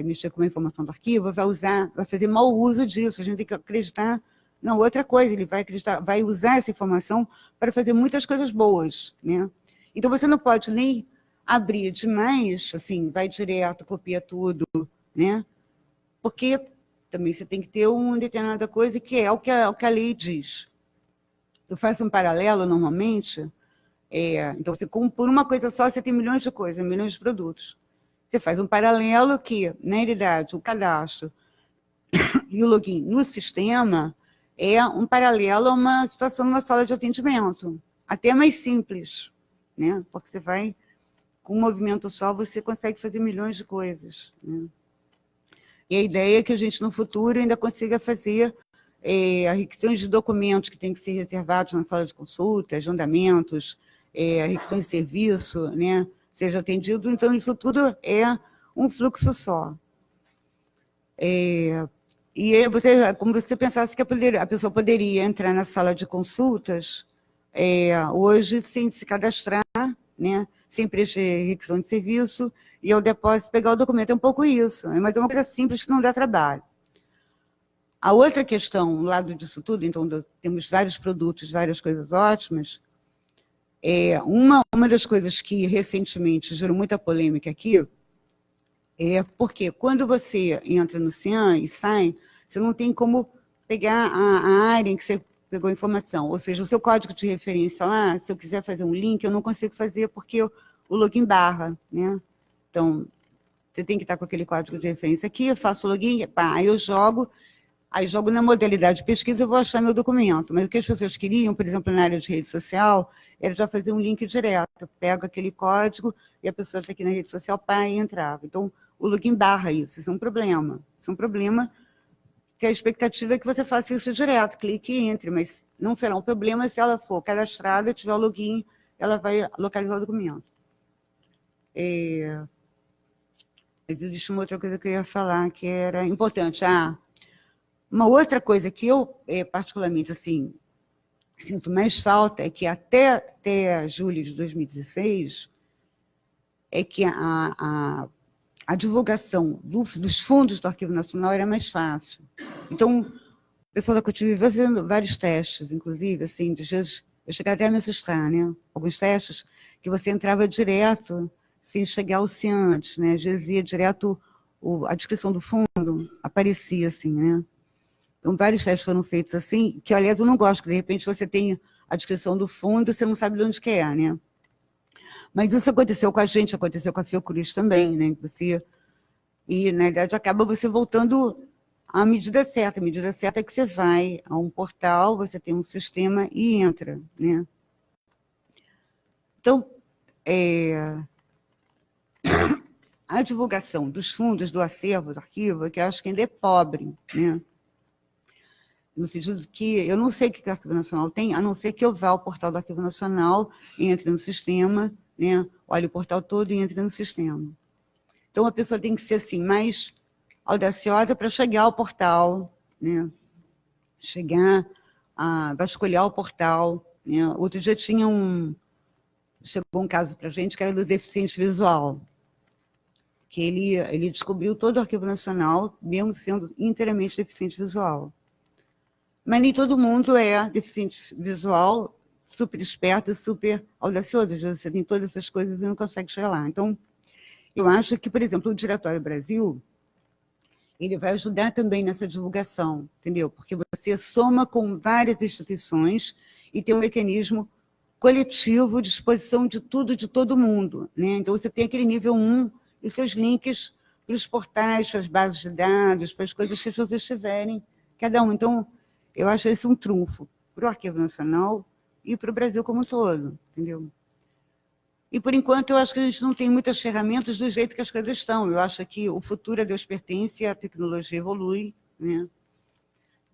mexer com uma informação do arquivo vai fazer mau uso disso. A gente tem que acreditar. Não, outra coisa, ele vai usar essa informação para fazer muitas coisas boas, né? Então, você não pode nem abrir demais, assim, vai direto, copia tudo, né? Porque também você tem que ter uma determinada coisa que é o que a lei diz. Eu faço um paralelo, normalmente, então, por uma coisa só, você tem milhões de coisas, milhões de produtos. Você faz um paralelo que, na realidade, o cadastro e o login no sistema é um paralelo a uma situação numa sala de atendimento, até mais simples, né? Porque você vai, com um movimento só, você consegue fazer milhões de coisas, né? E a ideia é que a gente, no futuro, ainda consiga fazer requisições de documentos que têm que ser reservados na sala de consulta, agendamentos, requisições de serviço, né? Seja atendido. Então, isso tudo é um fluxo só. E aí como você pensasse que a pessoa poderia entrar na sala de consultas hoje sem se cadastrar, né, sem preencher requisição de serviço, e ao depósito pegar o documento. É um pouco isso, mas é uma coisa simples que não dá trabalho. A outra questão, ao lado disso tudo, então temos vários produtos, várias coisas ótimas, uma das coisas que recentemente gerou muita polêmica aqui porque quando você entra no CIAN e sai, você não tem como pegar a área em que você pegou a informação. Ou seja, o seu código de referência lá, se eu quiser fazer um link, eu não consigo fazer porque o login barra, né? Então, você tem que estar com aquele código de referência aqui, eu faço o login, pá, aí eu jogo na modalidade de pesquisa, eu vou achar meu documento. Mas o que as pessoas queriam, por exemplo, na área de rede social, era já fazer um link direto. Eu pego aquele código e a pessoa está aqui na rede social, pá, e entrava. Então, o login barra isso é um problema. Isso é um problema que a expectativa é que você faça isso direto, clique e entre, mas não será um problema se ela for cadastrada, tiver o login, ela vai localizar o documento. Existe uma outra coisa que eu ia falar, que era importante. Uma outra coisa que eu, particularmente, assim, sinto mais falta é que até julho de 2016 é que a divulgação dos fundos do Arquivo Nacional era mais fácil. Então, o pessoal da CUT viveu fazendo vários testes, inclusive, assim, de vezes, eu cheguei até a me assustar, né? Alguns testes que você entrava direto, sem chegar ao CIAN antes, né? Às vezes ia direto, a descrição do fundo aparecia assim, né? Então, vários testes foram feitos assim, que, olha, eu não gosto, que de repente você tem a descrição do fundo e você não sabe de onde que é, né? Mas isso aconteceu com a gente, aconteceu com a Fiocruz também, né? E, na verdade, acaba você voltando à medida certa. A medida certa é que você vai a um portal, você tem um sistema e entra, né? Então, a divulgação dos fundos do acervo do arquivo, que eu acho que ainda é pobre, né? No sentido que eu não sei o que o Arquivo Nacional tem, a não ser que eu vá ao portal do Arquivo Nacional, entre no sistema, né? Olhe o portal todo e entre no sistema. Então, a pessoa tem que ser assim, mais audaciosa para chegar ao portal, né? Chegar a vasculhar o portal, né? Outro dia chegou um caso para a gente que era do deficiente visual, que ele descobriu todo o Arquivo Nacional, mesmo sendo inteiramente deficiente visual. Mas nem todo mundo é deficiente visual, super esperto e super audacioso. Às vezes você tem todas essas coisas e não consegue chegar lá. Então, eu acho que, por exemplo, o Diretório Brasil, ele vai ajudar também nessa divulgação, entendeu? Porque você soma com várias instituições e tem um mecanismo coletivo de exposição de tudo, de todo mundo, né? Então, você tem aquele nível 1 e seus links para os portais, para as bases de dados, para as coisas que as pessoas tiverem, cada um. Então, eu acho esse um trunfo para o Arquivo Nacional e para o Brasil como um todo, entendeu? E, por enquanto, eu acho que a gente não tem muitas ferramentas do jeito que as coisas estão. Eu acho que o futuro a Deus pertence, a tecnologia evolui, né?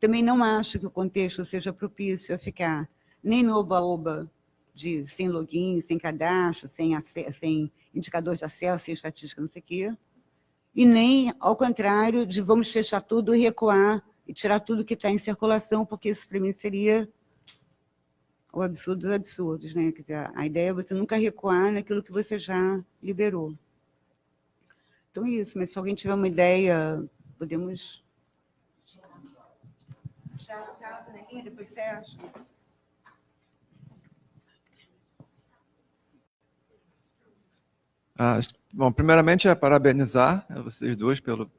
Também não acho que o contexto seja propício a ficar nem no oba-oba sem login, sem cadastro, sem indicador de acesso, sem estatística, não sei o quê. E nem, ao contrário, de vamos fechar tudo e recuar e tirar tudo que está em circulação, porque isso, para mim, seria o absurdo dos absurdos, né? A ideia é você nunca recuar naquilo que você já liberou. Então é isso, mas se alguém tiver uma ideia, podemos... Já, bonequinha, depois Sérgio. Bom, primeiramente, parabenizar vocês duas pelo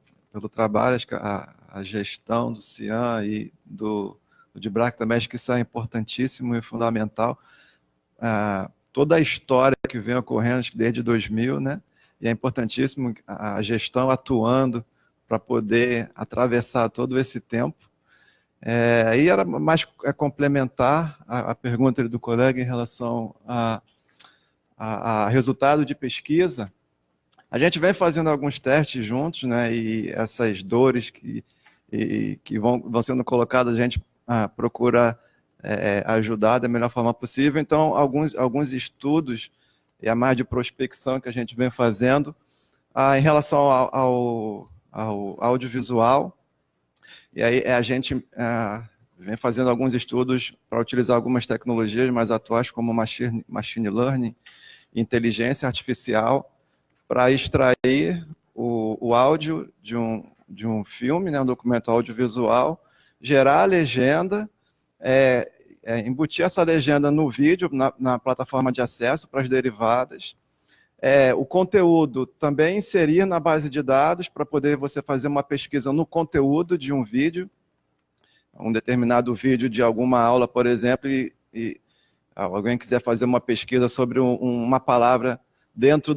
trabalho, acho que a gestão do CIAN e do DIBRAC também, acho que isso é importantíssimo e fundamental. Toda a história que vem ocorrendo, acho que desde 2000, né? e é importantíssimo a gestão atuando para poder atravessar todo esse tempo. Aí era mais complementar a pergunta do colega em relação a resultado de pesquisa. A gente vem fazendo alguns testes juntos, né, e essas dores que vão sendo colocadas, a gente procura ajudar da melhor forma possível. Então, alguns estudos, e a mais de prospecção que a gente vem fazendo, em relação ao audiovisual, e aí a gente vem fazendo alguns estudos para utilizar algumas tecnologias mais atuais, como machine learning, inteligência artificial, para extrair o áudio de um filme, né, um documento audiovisual, gerar a legenda, embutir essa legenda no vídeo, na plataforma de acesso para as derivadas, o conteúdo também inserir na base de dados para poder você fazer uma pesquisa no conteúdo de um vídeo, um determinado vídeo de alguma aula, por exemplo, e alguém quiser fazer uma pesquisa sobre uma palavra dentro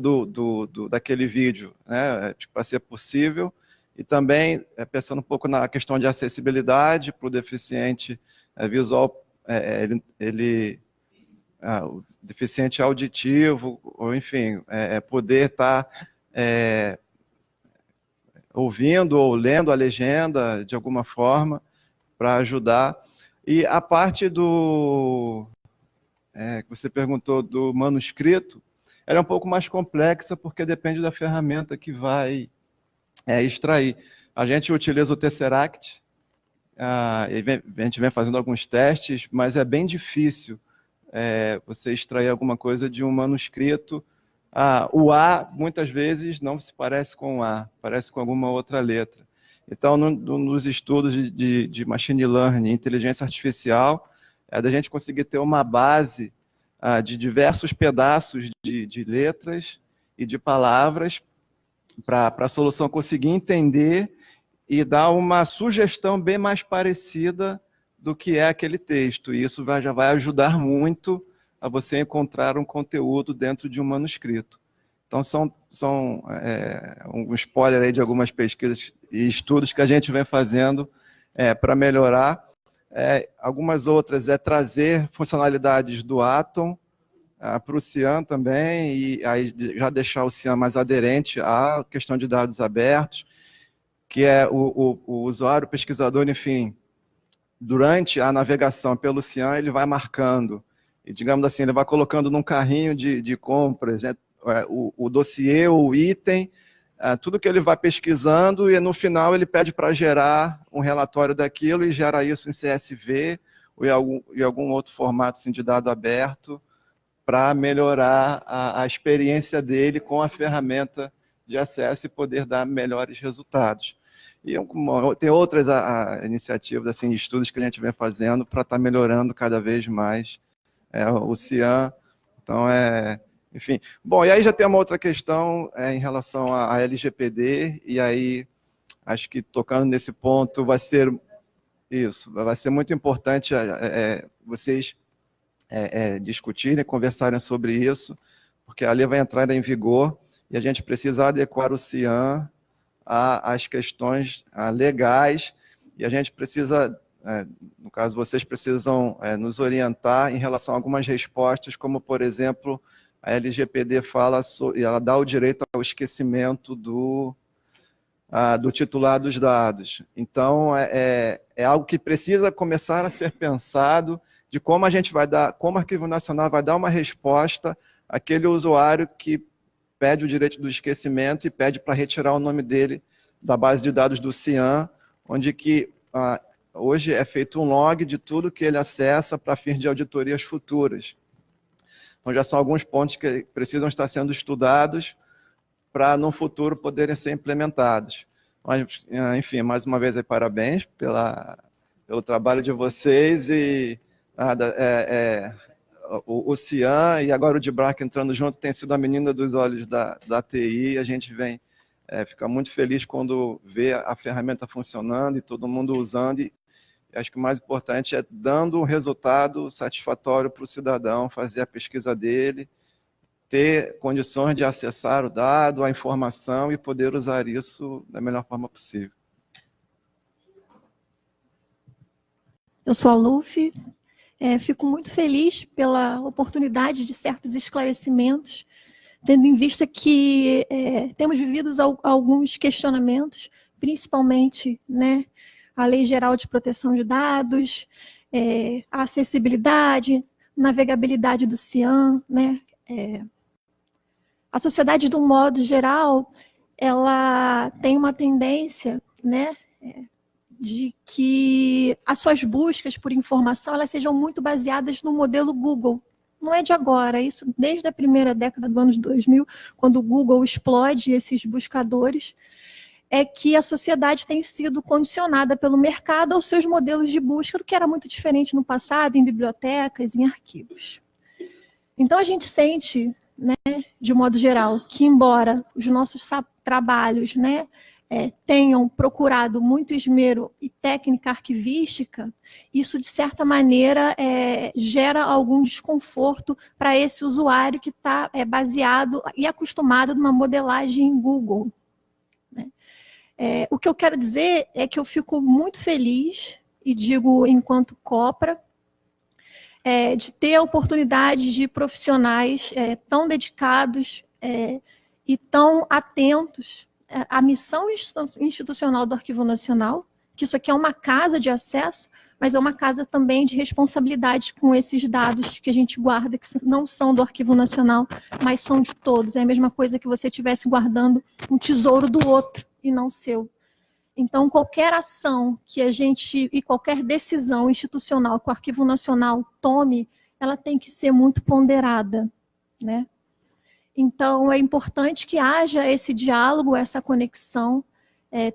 daquele vídeo, né, para ser possível, e também pensando um pouco na questão de acessibilidade para o deficiente visual, o deficiente auditivo, ou enfim, poder estar ouvindo ou lendo a legenda de alguma forma para ajudar. E a parte que você perguntou do manuscrito, ela é um pouco mais complexa porque depende da ferramenta que vai extrair. A gente utiliza o Tesseract, a gente vem fazendo alguns testes, mas é bem difícil você extrair alguma coisa de um manuscrito. O A, muitas vezes, não se parece com o A, parece com alguma outra letra. Então, nos estudos de machine learning, inteligência artificial, da gente conseguir ter uma base de diversos pedaços de letras e de palavras para a solução conseguir entender e dar uma sugestão bem mais parecida do que é aquele texto. E isso já vai ajudar muito a você encontrar um conteúdo dentro de um manuscrito. Então, são um spoiler aí de algumas pesquisas e estudos que a gente vem fazendo para melhorar. Algumas outras trazer funcionalidades do Atom para o Cian também, e aí já deixar o Cian mais aderente à questão de dados abertos, que é o usuário, o pesquisador, enfim, durante a navegação pelo Cian, ele vai marcando, e digamos assim, ele vai colocando num carrinho de compras, né, o dossiê, o item, tudo que ele vai pesquisando, e no final ele pede para gerar um relatório daquilo, e gera isso em CSV, ou em algum outro formato assim, de dado aberto, para melhorar a experiência dele com a ferramenta de acesso e poder dar melhores resultados. E tem outras iniciativas, assim, estudos que a gente vem fazendo para estar melhorando cada vez mais o Cian. Então, enfim. Bom, e aí já tem uma outra questão em relação à LGPD, e aí acho que tocando nesse ponto vai ser muito importante vocês discutirem, conversarem sobre isso, porque a lei vai entrar em vigor e a gente precisa adequar o Cian às questões legais, e a gente precisa, no caso, vocês precisam nos orientar em relação a algumas respostas, como, por exemplo, a LGPD fala, ela dá o direito ao esquecimento do titular dos dados. Então, é algo que precisa começar a ser pensado, de como a gente vai dar, como o Arquivo Nacional vai dar uma resposta àquele usuário que pede o direito do esquecimento e pede para retirar o nome dele da base de dados do Cian, onde que hoje é feito um log de tudo que ele acessa para fins de auditorias futuras. Então já são alguns pontos que precisam estar sendo estudados para no futuro poderem ser implementados. Mas, enfim, mais uma vez, parabéns pelo trabalho de vocês, e o Cian e agora o DBRAC entrando junto tem sido a menina dos olhos da TI. A gente fica muito feliz quando vê a ferramenta funcionando e todo mundo usando, e acho que o mais importante é dando um resultado satisfatório para o cidadão fazer a pesquisa dele, ter condições de acessar o dado, a informação e poder usar isso da melhor forma possível. Eu sou a Luffy, fico muito feliz pela oportunidade de certos esclarecimentos, tendo em vista que temos vivido alguns questionamentos, principalmente, né, a Lei Geral de Proteção de Dados, a acessibilidade, navegabilidade do CIAM, né, a sociedade, de um modo geral, ela tem uma tendência, né, de que as suas buscas por informação elas sejam muito baseadas no modelo Google. Não é de agora, isso desde a primeira década do ano 2000, quando o Google explode esses buscadores, é que a sociedade tem sido condicionada pelo mercado aos seus modelos de busca, do que era muito diferente no passado, em bibliotecas, em arquivos. Então, a gente sente, né, de modo geral, que embora os nossos trabalhos, né, tenham procurado muito esmero e técnica arquivística, isso, de certa maneira, gera algum desconforto para esse usuário que está baseado e acostumado numa modelagem em Google. Né? O que eu quero dizer é que eu fico muito feliz, e digo enquanto Copra, de ter a oportunidade de profissionais tão dedicados e tão atentos à missão institucional do Arquivo Nacional, que isso aqui é uma casa de acesso, mas é uma casa também de responsabilidade com esses dados que a gente guarda, que não são do Arquivo Nacional, mas são de todos. É a mesma coisa que você estivesse guardando um tesouro do outro e não seu. Então, qualquer ação que a gente, e qualquer decisão institucional que o Arquivo Nacional tome, ela tem que ser muito ponderada, né? Então, é importante que haja esse diálogo, essa conexão,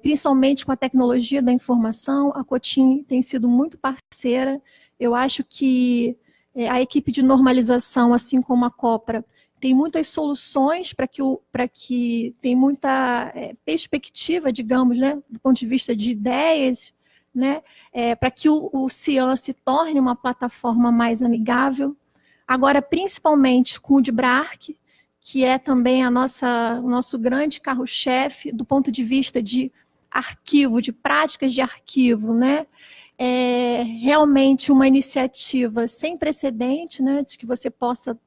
principalmente com a tecnologia da informação. A Cotim tem sido muito parceira. Eu acho que a equipe de normalização, assim como a Copra, tem muitas soluções para que tem muita perspectiva, digamos, né, do ponto de vista de ideias, né, para que o CIAM se torne uma plataforma mais amigável. Agora, principalmente com o DBRARC, que é também o nosso grande carro-chefe do ponto de vista de arquivo, de práticas de arquivo, né? É realmente uma iniciativa sem precedente, né, de que você possa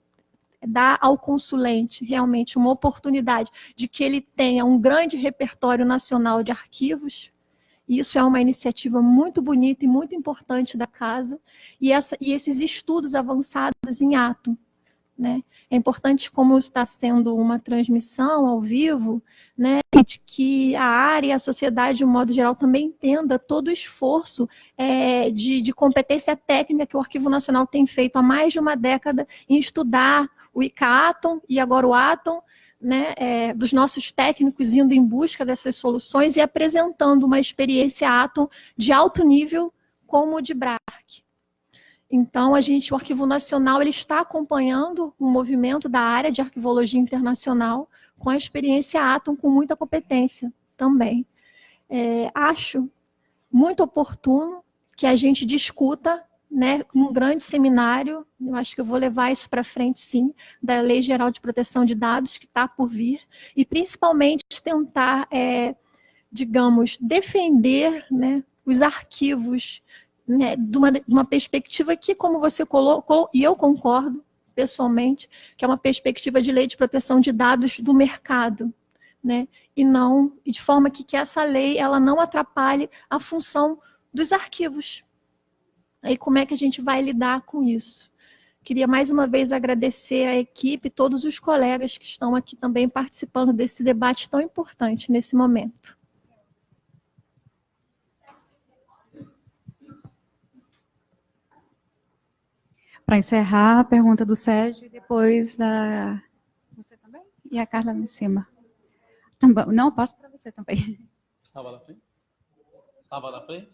dar ao consulente realmente uma oportunidade de que ele tenha um grande repertório nacional de arquivos. E isso é uma iniciativa muito bonita e muito importante da casa, e esses estudos avançados em ato, né? É importante, como está sendo uma transmissão ao vivo, né, de que a área e a sociedade, de um modo geral, também entenda todo o esforço de competência técnica que o Arquivo Nacional tem feito há mais de uma década em estudar o ICA-Atom e agora o Atom, né, dos nossos técnicos indo em busca dessas soluções e apresentando uma experiência Atom de alto nível como o DBRARC. Então, o Arquivo Nacional ele está acompanhando o movimento da área de arquivologia internacional com a experiência Atom, com muita competência também. Acho muito oportuno que a gente discuta, né, num grande seminário, eu acho que eu vou levar isso para frente, sim, da Lei Geral de Proteção de Dados, que está por vir, e principalmente tentar, digamos, defender, né, os arquivos, né, de uma perspectiva que, como você colocou, e eu concordo pessoalmente, que é uma perspectiva de lei de proteção de dados do mercado, né, e de forma que essa lei ela não atrapalhe a função dos arquivos. Aí como é que a gente vai lidar com isso? Queria mais uma vez agradecer à equipe, todos os colegas que estão aqui também participando desse debate tão importante nesse momento. Para encerrar, a pergunta do Sérgio e depois da... Você também? E a Carla lá em cima. Não, eu passo para você também. Estava na frente? Estava na frente?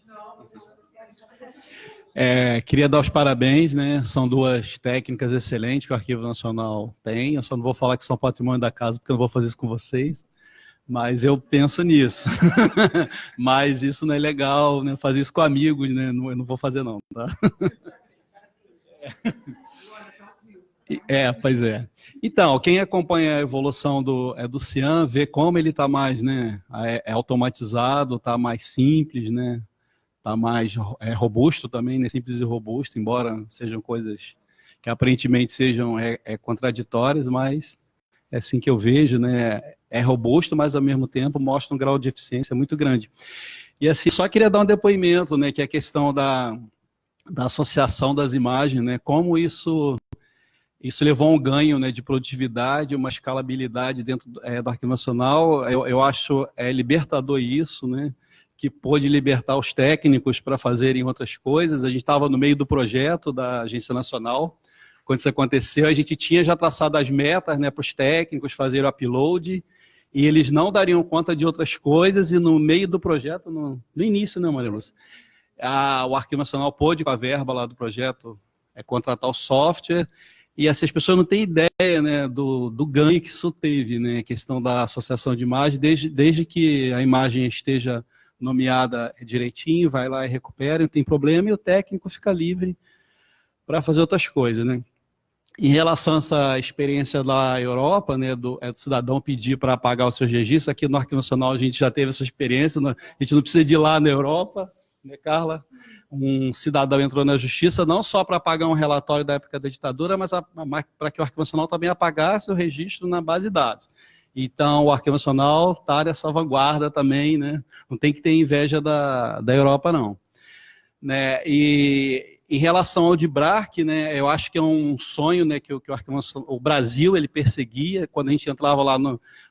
Queria dar os parabéns, né? São duas técnicas excelentes que o Arquivo Nacional tem. Eu só não vou falar que são patrimônio da casa, porque eu não vou fazer isso com vocês. Mas eu penso nisso. Mas isso não é legal, né? Fazer isso com amigos, né? Eu não vou fazer não, tá? Pois é. Então, quem acompanha a evolução do Cian vê como ele está mais, né, automatizado, está mais simples, né, está mais robusto também, né, simples e robusto, embora sejam coisas que aparentemente sejam contraditórias, mas é assim que eu vejo, né, é robusto, mas ao mesmo tempo mostra um grau de eficiência muito grande. E assim, só queria dar um depoimento, né, que é a questão da associação das imagens, né, como isso levou a um ganho, né, de produtividade, uma escalabilidade dentro do Arquivo Nacional. Eu acho libertador isso, né, que pôde libertar os técnicos para fazerem outras coisas. A gente estava no meio do projeto da Agência Nacional. Quando isso aconteceu, a gente tinha já traçado as metas, né, para os técnicos fazerem o upload, e eles não dariam conta de outras coisas, e no meio do projeto, no início, né, Maria Lúcia, o Arquivo Nacional pôde, com a verba lá do projeto, contratar o software. E essas pessoas não têm ideia, né, do ganho que isso teve, né, a questão da associação de imagem, desde que a imagem esteja nomeada direitinho, vai lá e recupera, não tem problema, e o técnico fica livre para fazer outras coisas, né. Em relação a essa experiência da Europa, né, do cidadão pedir para apagar os seus registros, aqui no Arquivo Nacional a gente já teve essa experiência, a gente não precisa de ir lá na Europa, né, Carla? Um cidadão entrou na justiça não só para apagar um relatório da época da ditadura, mas para que o Arquivo Nacional também apagasse o registro na base de dados. Então, o Arquivo Nacional está nessa vanguarda também, né? Não tem que ter inveja da Europa, não. Né? E em relação ao DIBRARC, né, eu acho que é um sonho, né, que o Arquivo Nacional, o Brasil ele perseguia quando a gente entrava lá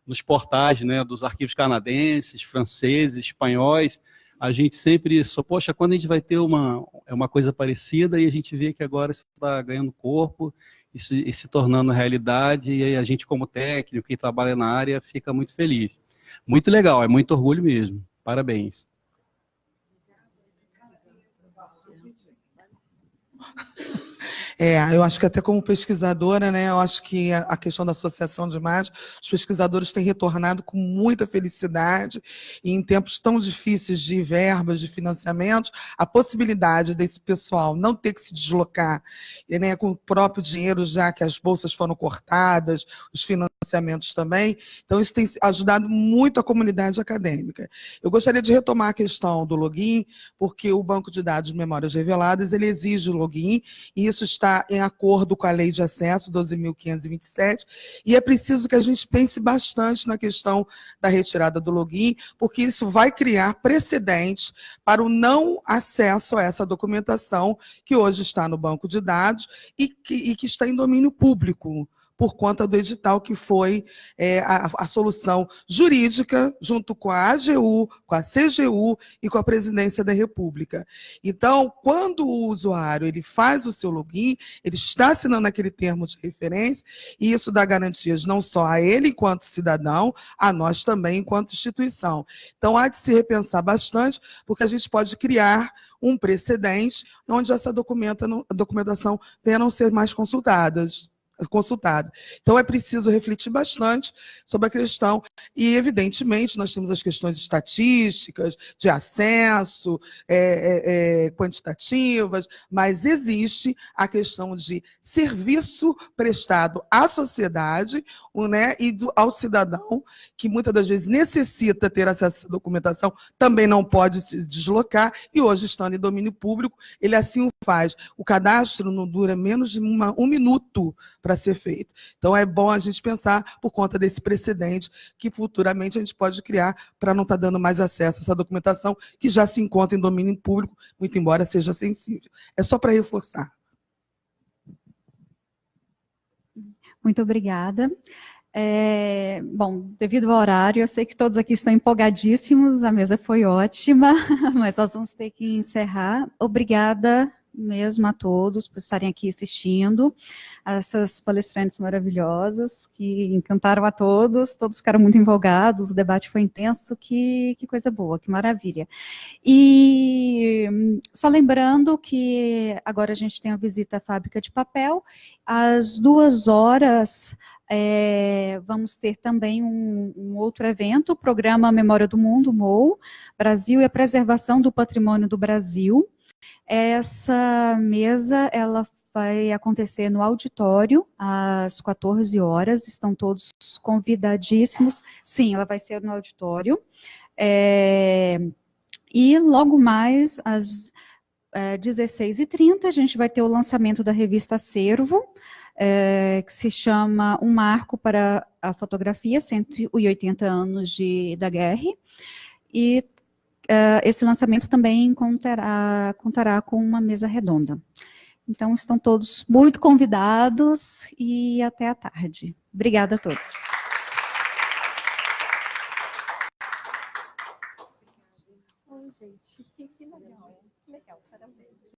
nos portais, né, dos arquivos canadenses, franceses, espanhóis. A gente sempre, poxa, quando a gente vai ter uma coisa parecida, e a gente vê que agora isso está ganhando corpo e se tornando realidade, e aí a gente como técnico que trabalha na área fica muito feliz. Muito legal, é muito orgulho mesmo. Parabéns. Eu acho que até como pesquisadora, né, eu acho que a questão da associação de imagens, os pesquisadores têm retornado com muita felicidade, e em tempos tão difíceis de verbas, de financiamento, a possibilidade desse pessoal não ter que se deslocar, né, com o próprio dinheiro, já que as bolsas foram cortadas, os financiamentos também, então isso tem ajudado muito a comunidade acadêmica. Eu gostaria de retomar a questão do login, porque o Banco de Dados de Memórias Reveladas, ele exige o login, e isso está em acordo com a Lei de Acesso 12.527, e é preciso que a gente pense bastante na questão da retirada do login, porque isso vai criar precedentes para o não acesso a essa documentação que hoje está no banco de dados e que está em domínio público, por conta do edital que foi a solução jurídica, junto com a AGU, com a CGU e com a Presidência da República. Então, quando o usuário ele faz o seu login, ele está assinando aquele termo de referência, e isso dá garantias não só a ele enquanto cidadão, a nós também enquanto instituição. Então, há de se repensar bastante, porque a gente pode criar um precedente onde essa documentação venha a não ser mais consultada. Então, é preciso refletir bastante sobre a questão, e, evidentemente, nós temos as questões estatísticas, de acesso, quantitativas, mas existe a questão de serviço prestado à sociedade, né, e ao cidadão, que muitas das vezes necessita ter acesso a essa documentação, também não pode se deslocar, e hoje, estando em domínio público, ele assim o faz. O cadastro não dura menos de um minuto para ser feito. Então, é bom a gente pensar por conta desse precedente que futuramente a gente pode criar para não estar dando mais acesso a essa documentação que já se encontra em domínio público, muito embora seja sensível. É só para reforçar. Muito obrigada. Bom, devido ao horário, eu sei que todos aqui estão empolgadíssimos, a mesa foi ótima, mas nós vamos ter que encerrar. Obrigada mesmo a todos por estarem aqui assistindo, a essas palestrantes maravilhosas que encantaram a todos ficaram muito empolgados, o debate foi intenso, que coisa boa, que maravilha. E só lembrando que agora a gente tem a visita à fábrica de papel, às 14h, vamos ter também um outro evento, o programa Memória do Mundo, MOU, Brasil e a Preservação do Patrimônio do Brasil. Essa mesa, ela vai acontecer no auditório às 14 horas, estão todos convidadíssimos. Sim, ela vai ser no auditório. E logo mais, às 16h30, a gente vai ter o lançamento da revista Acervo, que se chama Um Marco para a Fotografia, 180 anos da guerra. E esse lançamento também contará com uma mesa redonda. Então, estão todos muito convidados e até à tarde. Obrigada a todos. Oi, gente. Que legal. Que legal, parabéns.